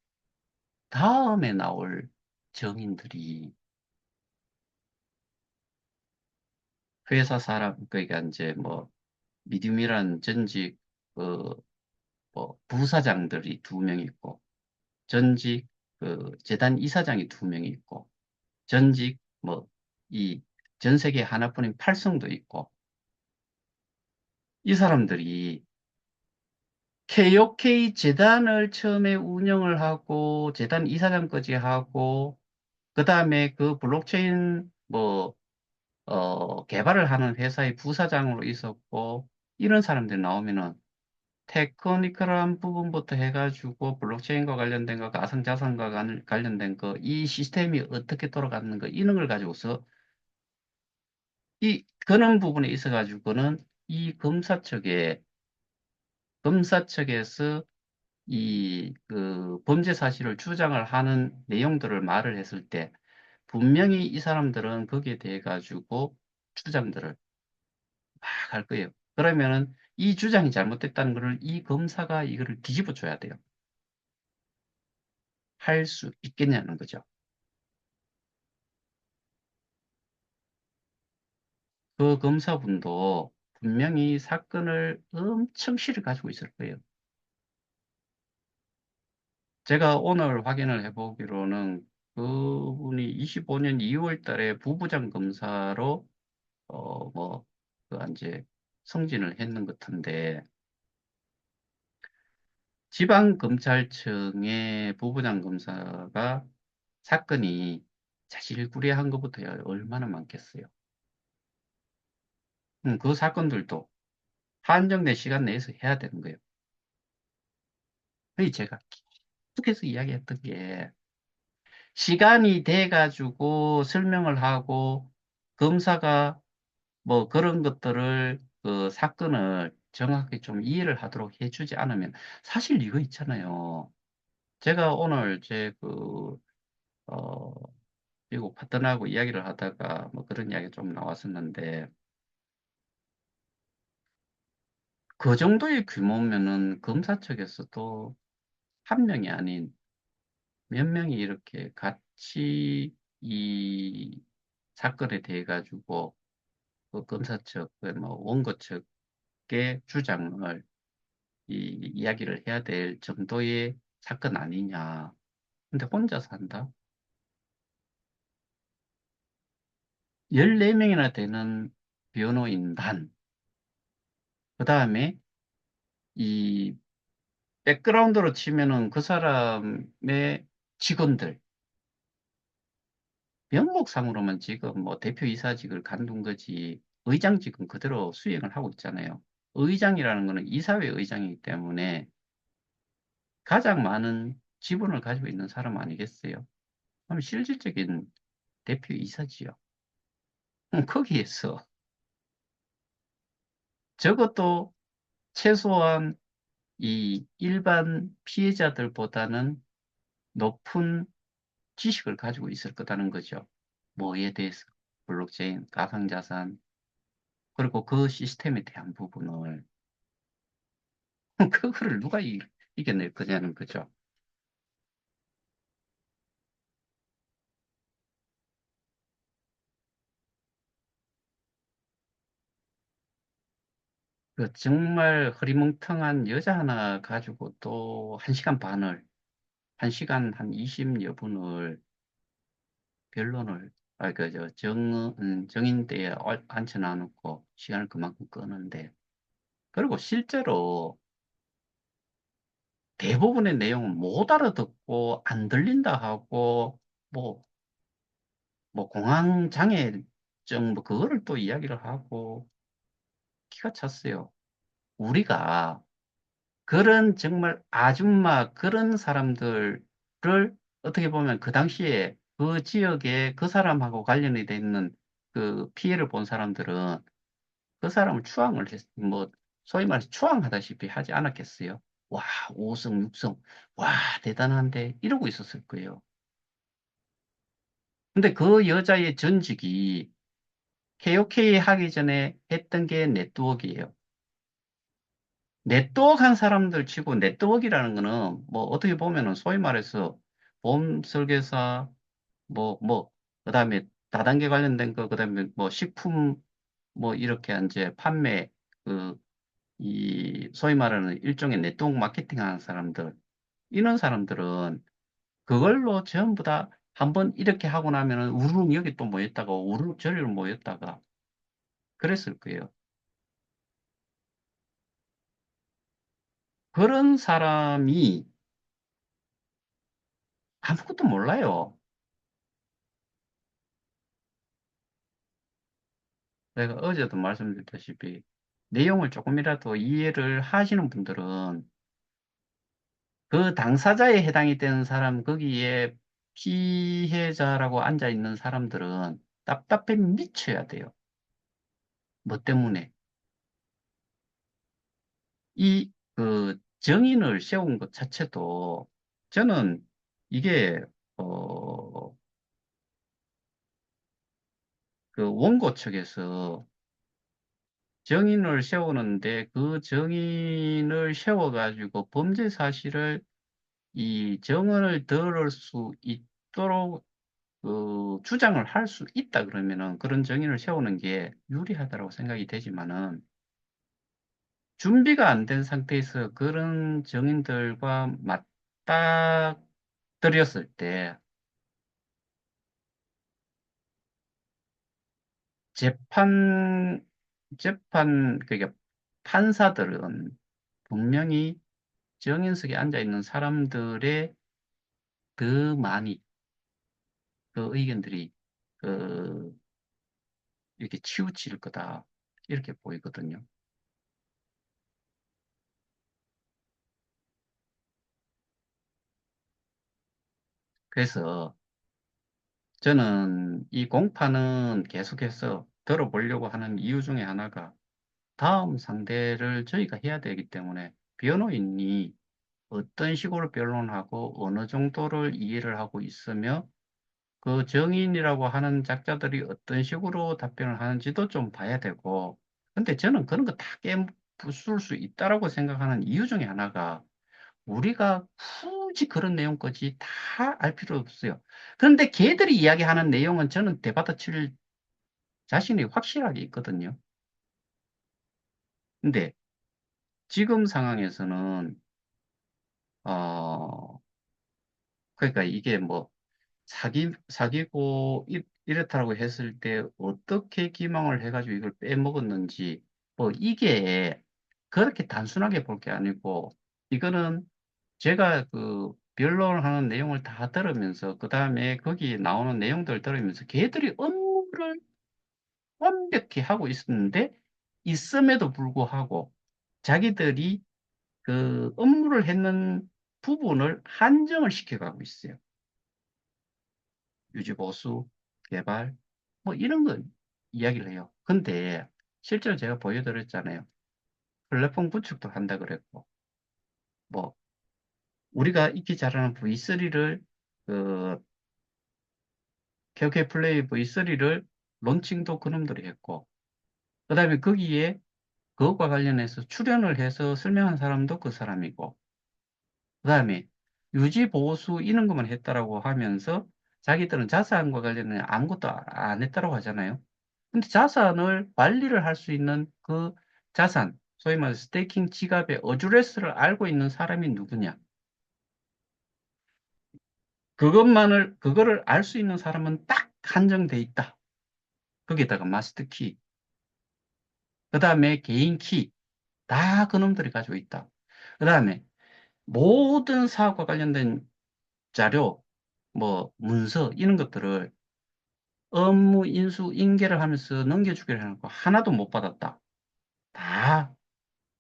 다음에 나올 정인들이 회사 사람, 그러니까 이제 뭐 미디움이란 전직 그 뭐 부사장들이 2명 있고 전직 그 재단 이사장이 2명 있고 전직 뭐 이 전 세계 하나뿐인 팔성도 있고 이 사람들이 KOK 재단을 처음에 운영을 하고 재단 이사장까지 하고 그다음에 그 블록체인 뭐 개발을 하는 회사의 부사장으로 있었고 이런 사람들이 나오면은 테크니컬한 부분부터 해가지고 블록체인과 관련된 거, 가상자산과 관련된 거, 이 시스템이 어떻게 돌아가는 거 이런 걸 가지고서 이 그런 부분에 있어가지고는 이 검사 측에 검사 측에서 그 범죄 사실을 주장을 하는 내용들을 말을 했을 때 분명히 이 사람들은 거기에 대해 가지고 주장들을 막 할 거예요. 그러면은 이 주장이 잘못됐다는 것을 이 검사가 이거를 뒤집어 줘야 돼요. 할 수 있겠냐는 거죠. 그 검사분도 분명히 사건을 엄청 실을 가지고 있을 거예요. 제가 오늘 확인을 해보기로는 그분이 25년 2월 달에 부부장 검사로 그 이제 승진을 했는 것 같은데 지방검찰청의 부부장 검사가 사건이 자질구레한 것부터야 얼마나 많겠어요. 그 사건들도 한정된 시간 내에서 해야 되는 거예요. 그래서 제가 계속해서 이야기했던 게 시간이 돼가지고 설명을 하고 검사가 뭐 그런 것들을 그 사건을 정확히 좀 이해를 하도록 해주지 않으면 사실 이거 있잖아요. 제가 오늘 어, 미국 파트너하고 이야기를 하다가 뭐 그런 이야기 좀 나왔었는데 그 정도의 규모면은 검사 측에서도 한 명이 아닌 몇 명이 이렇게 같이 이 사건에 대해 가지고 그 검사 측, 그뭐 원고 측의 주장을 이야기를 해야 될 정도의 사건 아니냐. 근데 혼자서 한다? 14명이나 되는 변호인단, 그 다음에 이 백그라운드로 치면은 그 사람의 직원들, 명목상으로만 지금 뭐 대표이사직을 간둔 거지, 의장직은 그대로 수행을 하고 있잖아요. 의장이라는 거는 이사회 의장이기 때문에 가장 많은 지분을 가지고 있는 사람 아니겠어요? 그럼 실질적인 대표이사지요. 거기에서 적어도 최소한 이 일반 피해자들보다는 높은 지식을 가지고 있을 거다는 거죠. 뭐에 대해서, 블록체인, 가상자산, 그리고 그 시스템에 대한 부분을, 그거를 누가 이겨낼 거냐는 거죠. 그 정말 흐리멍텅한 여자 하나 가지고 또 1시간 반을, 1시간 한 20여 분을 변론을, 정인대에 앉혀놔놓고 시간을 그만큼 끄는데, 그리고 실제로 대부분의 내용은 못 알아듣고 안 들린다 하고, 뭐, 뭐 공황장애증, 뭐, 그거를 또 이야기를 하고, 기가 찼어요. 우리가 그런 정말 아줌마, 그런 사람들을 어떻게 보면 그 당시에 그 지역에 그 사람하고 관련이 돼 있는 그 피해를 본 사람들은 그 사람을 소위 말해서 추앙하다시피 하지 않았겠어요? 와, 5성, 6성, 와, 대단한데, 이러고 있었을 거예요. 근데 그 여자의 전직이 KOK 하기 전에 했던 게 네트워크예요. 네트워크 한 사람들 치고 네트워크라는 거는 뭐 어떻게 보면은 소위 말해서 보험 설계사, 그다음에 다단계 관련된 거, 그다음에 뭐 식품, 뭐 이렇게 이제 판매, 그 소위 말하는 일종의 네트워크 마케팅 하는 사람들, 이런 사람들은 그걸로 전부 다 한번 이렇게 하고 나면은 우르륵 여기 또 모였다가 우르륵 저리로 모였다가 그랬을 거예요. 그런 사람이 아무것도 몰라요. 내가 어제도 말씀드렸다시피 내용을 조금이라도 이해를 하시는 분들은 그 당사자에 해당이 되는 사람, 거기에 피해자라고 앉아 있는 사람들은 답답해 미쳐야 돼요. 뭐 때문에? 그 정인을 세운 것 자체도 저는 이게 어, 그 원고 측에서 정인을 세우는데 그 정인을 세워가지고 범죄 사실을 이 정언을 들을 수 있도록 주장을 할 수 있다 그러면은 그런 정인을 세우는 게 유리하다고 생각이 되지만은 준비가 안 된 상태에서 그런 정인들과 맞닥뜨렸을 때 재판 그러니까 판사들은 분명히 정인석에 앉아 있는 사람들의 더 많이 그 의견들이 그 이렇게 치우칠 거다 이렇게 보이거든요. 그래서 저는 이 공판은 계속해서 들어보려고 하는 이유 중에 하나가 다음 상대를 저희가 해야 되기 때문에 변호인이 어떤 식으로 변론하고 어느 정도를 이해를 하고 있으며 그 정인이라고 하는 작자들이 어떤 식으로 답변을 하는지도 좀 봐야 되고 근데 저는 그런 거 다 깨부술 수 있다라고 생각하는 이유 중에 하나가 우리가 굳이 그런 내용까지 다 알 필요 없어요. 그런데 걔들이 이야기하는 내용은 저는 대받아칠 자신이 확실하게 있거든요. 근데 지금 상황에서는 어 그러니까 이게 뭐 사기고 이렇다고 했을 때 어떻게 기망을 해가지고 이걸 빼먹었는지 뭐 이게 그렇게 단순하게 볼 게 아니고 이거는 제가 그 변론을 하는 내용을 다 들으면서 그 다음에 거기 나오는 내용들을 들으면서 걔들이 업무를 완벽히 하고 있었는데 있음에도 불구하고 자기들이 그 업무를 했는 부분을 한정을 시켜가고 있어요. 유지보수, 개발, 뭐 이런 거 이야기를 해요. 근데 실제로 제가 보여드렸잖아요. 플랫폼 구축도 한다 그랬고, 뭐 우리가 익히 잘하는 V3를 그 케어케 플레이 V3를 론칭도 그놈들이 했고, 그다음에 거기에 그것과 관련해서 출연을 해서 설명한 사람도 그 사람이고, 그다음에 유지 보수 이런 것만 했다라고 하면서 자기들은 자산과 관련해 아무것도 안 했다라고 하잖아요. 근데 자산을 관리를 할 수 있는 그 자산, 소위 말해서 스테이킹 지갑의 어드레스를 알고 있는 사람이 누구냐? 그거를 알 수 있는 사람은 딱 한정돼 있다. 거기다가 마스터 키, 그 다음에 개인 키, 다 그놈들이 가지고 있다. 그 다음에 모든 사업과 관련된 자료, 뭐 문서 이런 것들을 업무 인수 인계를 하면서 넘겨주기를 해놓고 하나도 못 받았다. 다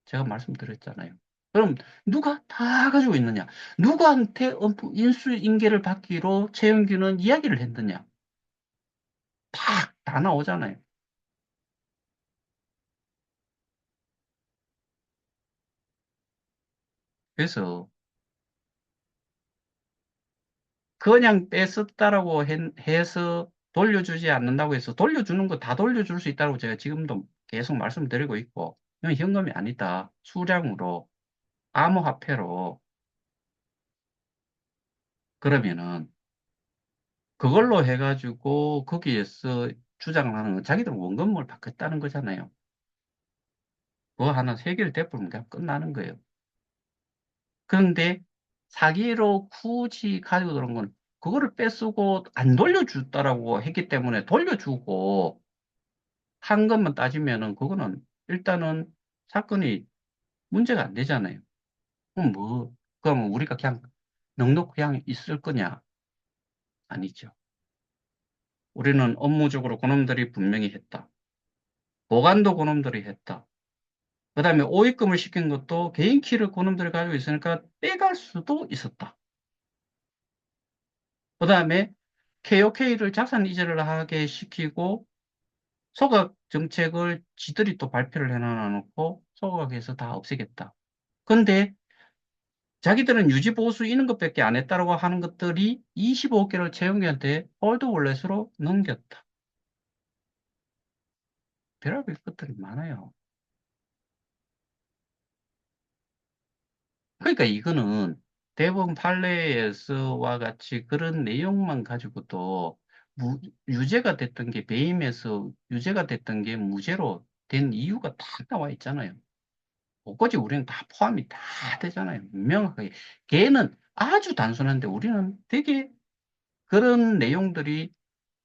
제가 말씀드렸잖아요. 그럼 누가 다 가지고 있느냐? 누구한테 업무 인수 인계를 받기로 최영규는 이야기를 했느냐? 다 나오잖아요. 그래서 그냥 뺐었다라고 해서 돌려주지 않는다고 해서 돌려주는 거 다 돌려줄 수 있다고 제가 지금도 계속 말씀드리고 있고 이건 현금이 아니다. 수량으로 암호화폐로 그러면은 그걸로 해가지고 거기에서 주장을 하는 건 자기들 원금을 받겠다는 거잖아요. 그거 하나 해결 돼버리면 그냥 끝나는 거예요. 그런데 사기로 굳이 가지고 들어온 건 그거를 뺏쓰고 안 돌려줬다라고 했기 때문에 돌려주고 한 것만 따지면은 그거는 일단은 사건이 문제가 안 되잖아요. 그럼 뭐, 그러면 우리가 그냥 넉넉히 그냥 있을 거냐? 아니죠. 우리는 업무적으로 그놈들이 분명히 했다. 보관도 그놈들이 했다. 그 다음에 오입금을 시킨 것도 개인 키를 그놈들이 가지고 있으니까 빼갈 수도 있었다. 그 다음에 KOK를 자산 이전을 하게 시키고 소각 정책을 지들이 또 발표를 해놔놓고 소각해서 다 없애겠다. 근데 자기들은 유지보수 이런 것밖에 안 했다라고 하는 것들이 25개를 채용이한테 올드월렛으로 넘겼다. 별의별 것들이 많아요. 그러니까 이거는 대법원 판례에서와 같이 그런 내용만 가지고도 유죄가 됐던 게 배임에서 유죄가 됐던 게 무죄로 된 이유가 다 나와 있잖아요. 그것까지 우리는 다 포함이 다 되잖아요. 명확하게. 걔는 아주 단순한데 우리는 되게 그런 내용들이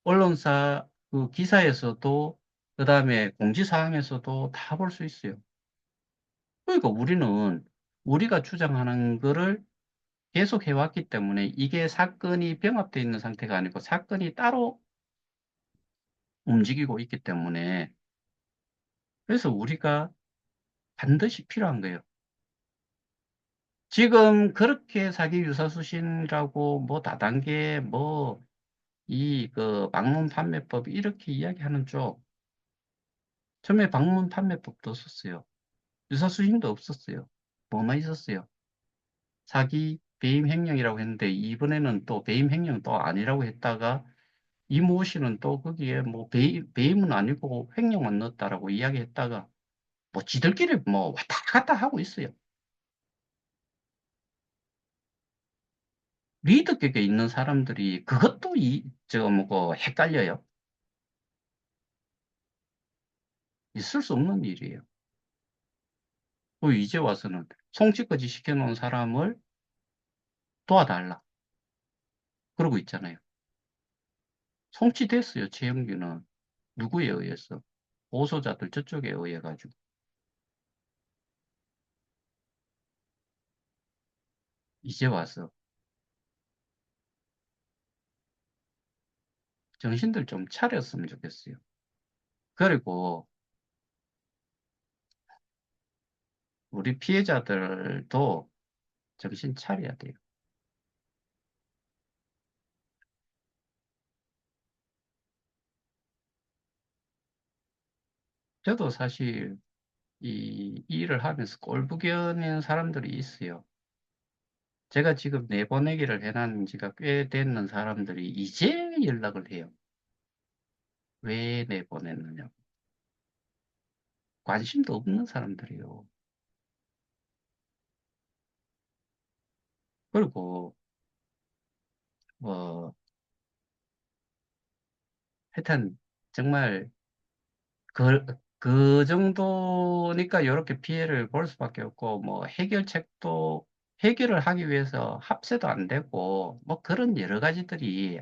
언론사 그 기사에서도 그다음에 공지사항에서도 다 볼 수 있어요. 그러니까 우리는 우리가 주장하는 거를 계속 해왔기 때문에 이게 사건이 병합되어 있는 상태가 아니고 사건이 따로 움직이고 있기 때문에 그래서 우리가 반드시 필요한 거예요. 지금 그렇게 사기 유사수신이라고 뭐 다단계 뭐 이 그 방문 판매법 이렇게 이야기하는 쪽 처음에 방문 판매법도 없었어요. 유사수신도 없었어요. 뭐만 있었어요? 사기 배임 횡령이라고 했는데 이번에는 또 배임 횡령 또 아니라고 했다가 이모 씨는 또 거기에 뭐 배임은 아니고 횡령만 넣었다라고 이야기했다가 뭐 지들끼리 뭐 왔다 갔다 하고 있어요. 리더격에 있는 사람들이 그것도 저 뭐고 헷갈려요. 있을 수 없는 일이에요. 그 이제 와서는 송치까지 시켜놓은 사람을 도와달라 그러고 있잖아요. 송치됐어요. 최영규는 누구에 의해서 보호소자들 저쪽에 의해 가지고 이제 와서 정신들 좀 차렸으면 좋겠어요. 그리고 우리 피해자들도 정신 차려야 돼요. 저도 사실 이 일을 하면서 꼴불견인 사람들이 있어요. 제가 지금 내보내기를 해놨는 지가 꽤 됐는 사람들이 이제 연락을 해요. 왜 내보냈느냐고. 관심도 없는 사람들이에요. 그리고 뭐 하여튼 정말 그 정도니까 이렇게 피해를 볼 수밖에 없고 뭐 해결책도 해결을 하기 위해서 합세도 안 되고 뭐 그런 여러 가지들이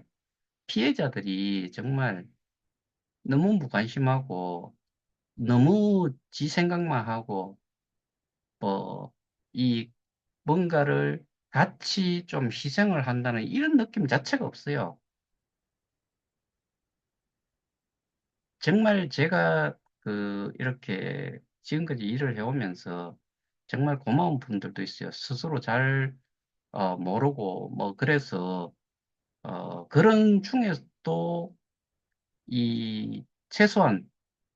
피해자들이 정말 너무 무관심하고 너무 지 생각만 하고 뭐 이 뭔가를 같이 좀 희생을 한다는 이런 느낌 자체가 없어요. 정말 제가 그 이렇게 지금까지 일을 해오면서 정말 고마운 분들도 있어요. 스스로 잘 모르고 뭐 그래서 그런 중에서도 이 최소한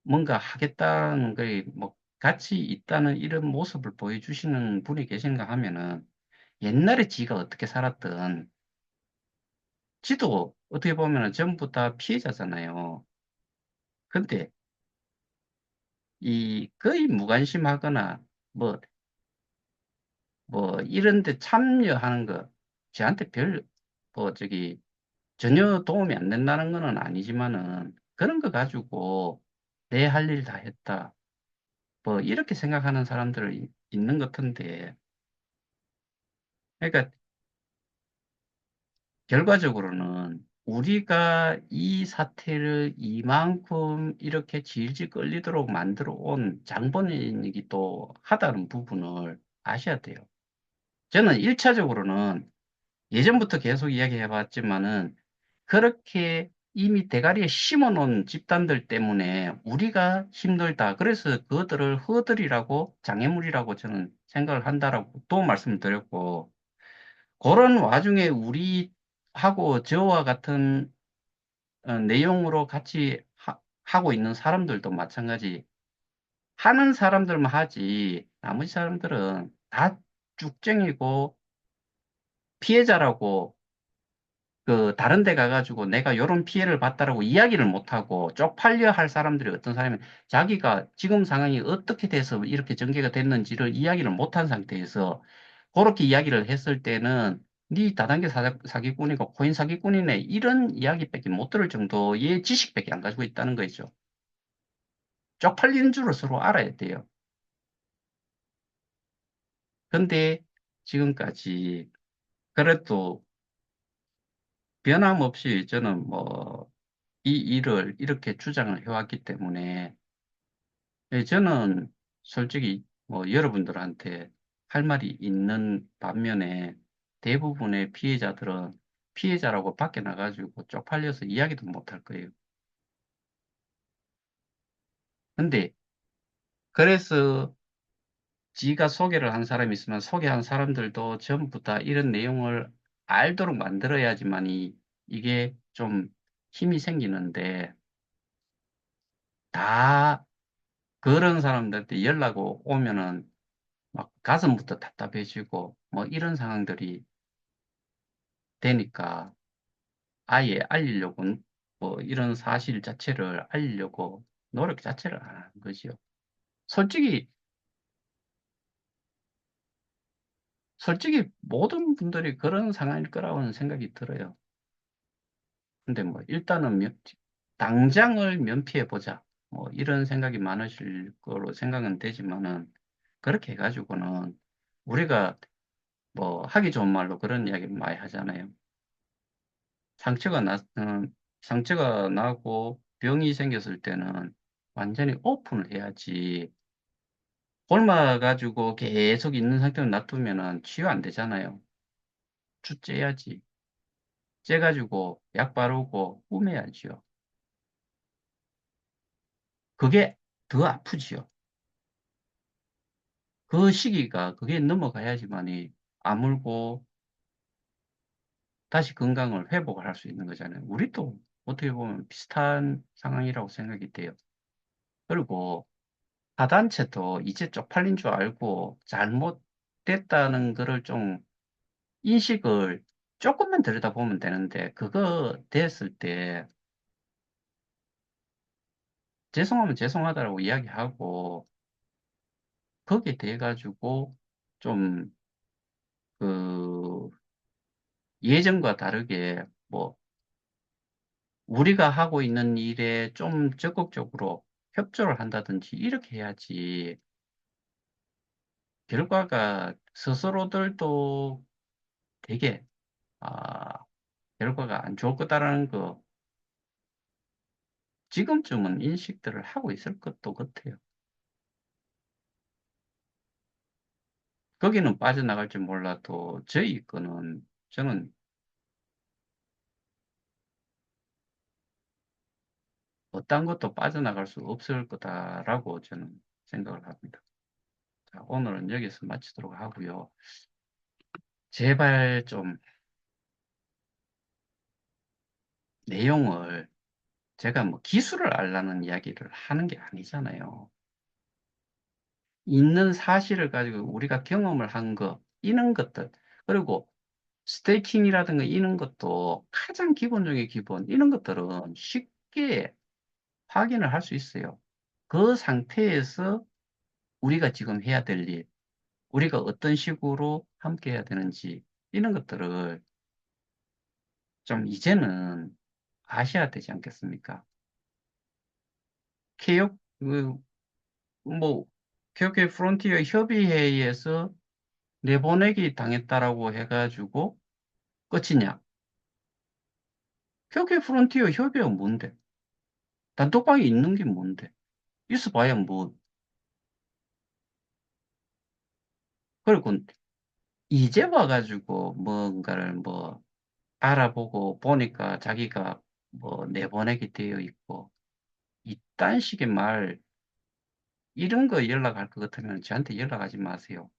뭔가 하겠다는 거에 뭐 같이 있다는 이런 모습을 보여주시는 분이 계신가 하면은 옛날에 지가 어떻게 살았던 지도 어떻게 보면은 전부 다 피해자잖아요. 근데 이 거의 무관심하거나 뭐 이런 데 참여하는 거 저한테 뭐 저기 전혀 도움이 안 된다는 거는 아니지만은 그런 거 가지고 내 할 일 다 했다. 뭐 이렇게 생각하는 사람들이 있는 것 같은데 그러니까 결과적으로는 우리가 이 사태를 이만큼 이렇게 질질 끌리도록 만들어 온 장본인이기도 하다는 부분을 아셔야 돼요. 저는 1차적으로는 예전부터 계속 이야기해 봤지만은 그렇게 이미 대가리에 심어 놓은 집단들 때문에 우리가 힘들다. 그래서 그것들을 허들이라고 장애물이라고 저는 생각을 한다라고 또 말씀드렸고 그런 와중에 우리하고 저와 같은 내용으로 같이 하고 있는 사람들도 마찬가지 하는 사람들만 하지 나머지 사람들은 다 쭉쟁이고 피해자라고 그 다른 데 가가지고 내가 요런 피해를 봤다라고 이야기를 못하고 쪽팔려 할 사람들이 어떤 사람이 자기가 지금 상황이 어떻게 돼서 이렇게 전개가 됐는지를 이야기를 못한 상태에서 그렇게 이야기를 했을 때는 네 다단계 사기꾼이고 코인 사기꾼이네 이런 이야기밖에 못 들을 정도의 지식밖에 안 가지고 있다는 거죠. 쪽팔리는 줄을 서로 알아야 돼요. 근데 지금까지 그래도 변함없이 저는 뭐 이 일을 이렇게 주장을 해왔기 때문에 저는 솔직히 뭐 여러분들한테 할 말이 있는 반면에 대부분의 피해자들은 피해자라고 밖에 나가지고 쪽팔려서 이야기도 못 할 거예요. 근데 그래서 지가 소개를 한 사람이 있으면 소개한 사람들도 전부 다 이런 내용을 알도록 만들어야지만이 이게 좀 힘이 생기는데 다 그런 사람들한테 연락 오면은 막 가슴부터 답답해지고 뭐 이런 상황들이 되니까 아예 알리려고 뭐 이런 사실 자체를 알리려고 노력 자체를 안 하는 거죠. 솔직히 솔직히 모든 분들이 그런 상황일 거라고는 생각이 들어요. 근데 뭐 일단은 당장을 면피해 보자. 뭐 이런 생각이 많으실 거로 생각은 되지만은 그렇게 해가지고는 우리가 뭐 하기 좋은 말로 그런 이야기 많이 하잖아요. 상처가 상처가 나고 병이 생겼을 때는 완전히 오픈을 해야지. 굶어가지고 계속 있는 상태로 놔두면은 치유 안 되잖아요. 주 째야지. 째가지고 약 바르고 꾸며야지요. 그게 더 아프지요. 그 시기가 그게 넘어가야지만이 아물고 다시 건강을 회복을 할 수 있는 거잖아요. 우리도 어떻게 보면 비슷한 상황이라고 생각이 돼요. 그리고 하단체도 이제 쪽팔린 줄 알고 잘못됐다는 거를 좀 인식을 조금만 들여다보면 되는데, 그거 됐을 때, 죄송하면 죄송하다라고 이야기하고, 거기에 대해 가지고 좀, 그, 예전과 다르게, 뭐, 우리가 하고 있는 일에 좀 적극적으로 협조를 한다든지, 이렇게 해야지, 결과가 스스로들도 되게, 아, 결과가 안 좋을 거다라는 거, 지금쯤은 인식들을 하고 있을 것도 같아요. 거기는 빠져나갈지 몰라도 저희 거는 저는 어떤 것도 빠져나갈 수 없을 거다라고 저는 생각을 합니다. 자, 오늘은 여기서 마치도록 하고요. 제발 좀 내용을 제가 뭐 기술을 알라는 이야기를 하는 게 아니잖아요. 있는 사실을 가지고 우리가 경험을 한 거, 이런 것들, 그리고 스테이킹이라든가 이런 것도 가장 기본적인 기본, 이런 것들은 쉽게 확인을 할 수 있어요. 그 상태에서 우리가 지금 해야 될 일, 우리가 어떤 식으로 함께 해야 되는지, 이런 것들을 좀 이제는 아셔야 되지 않겠습니까? 케어, 뭐, 케어케 프론티어 협의회의에서 내보내기 당했다라고 해가지고 끝이냐? 케어케 프론티어 협의회가 뭔데? 단톡방에 있는 게 뭔데? 있어봐야 뭐, 그리고 이제 와가지고 뭔가를 뭐, 알아보고 보니까 자기가 뭐 내보내게 되어 있고, 이딴 식의 말, 이런 거 연락할 것 같으면 저한테 연락하지 마세요.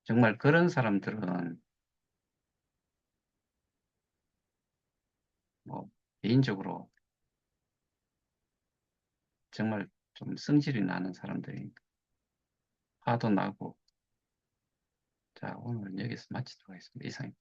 정말 그런 사람들은 뭐 개인적으로 정말 좀 성질이 나는 사람들이 화도 나고. 자, 오늘 여기서 마치도록 하겠습니다. 이상.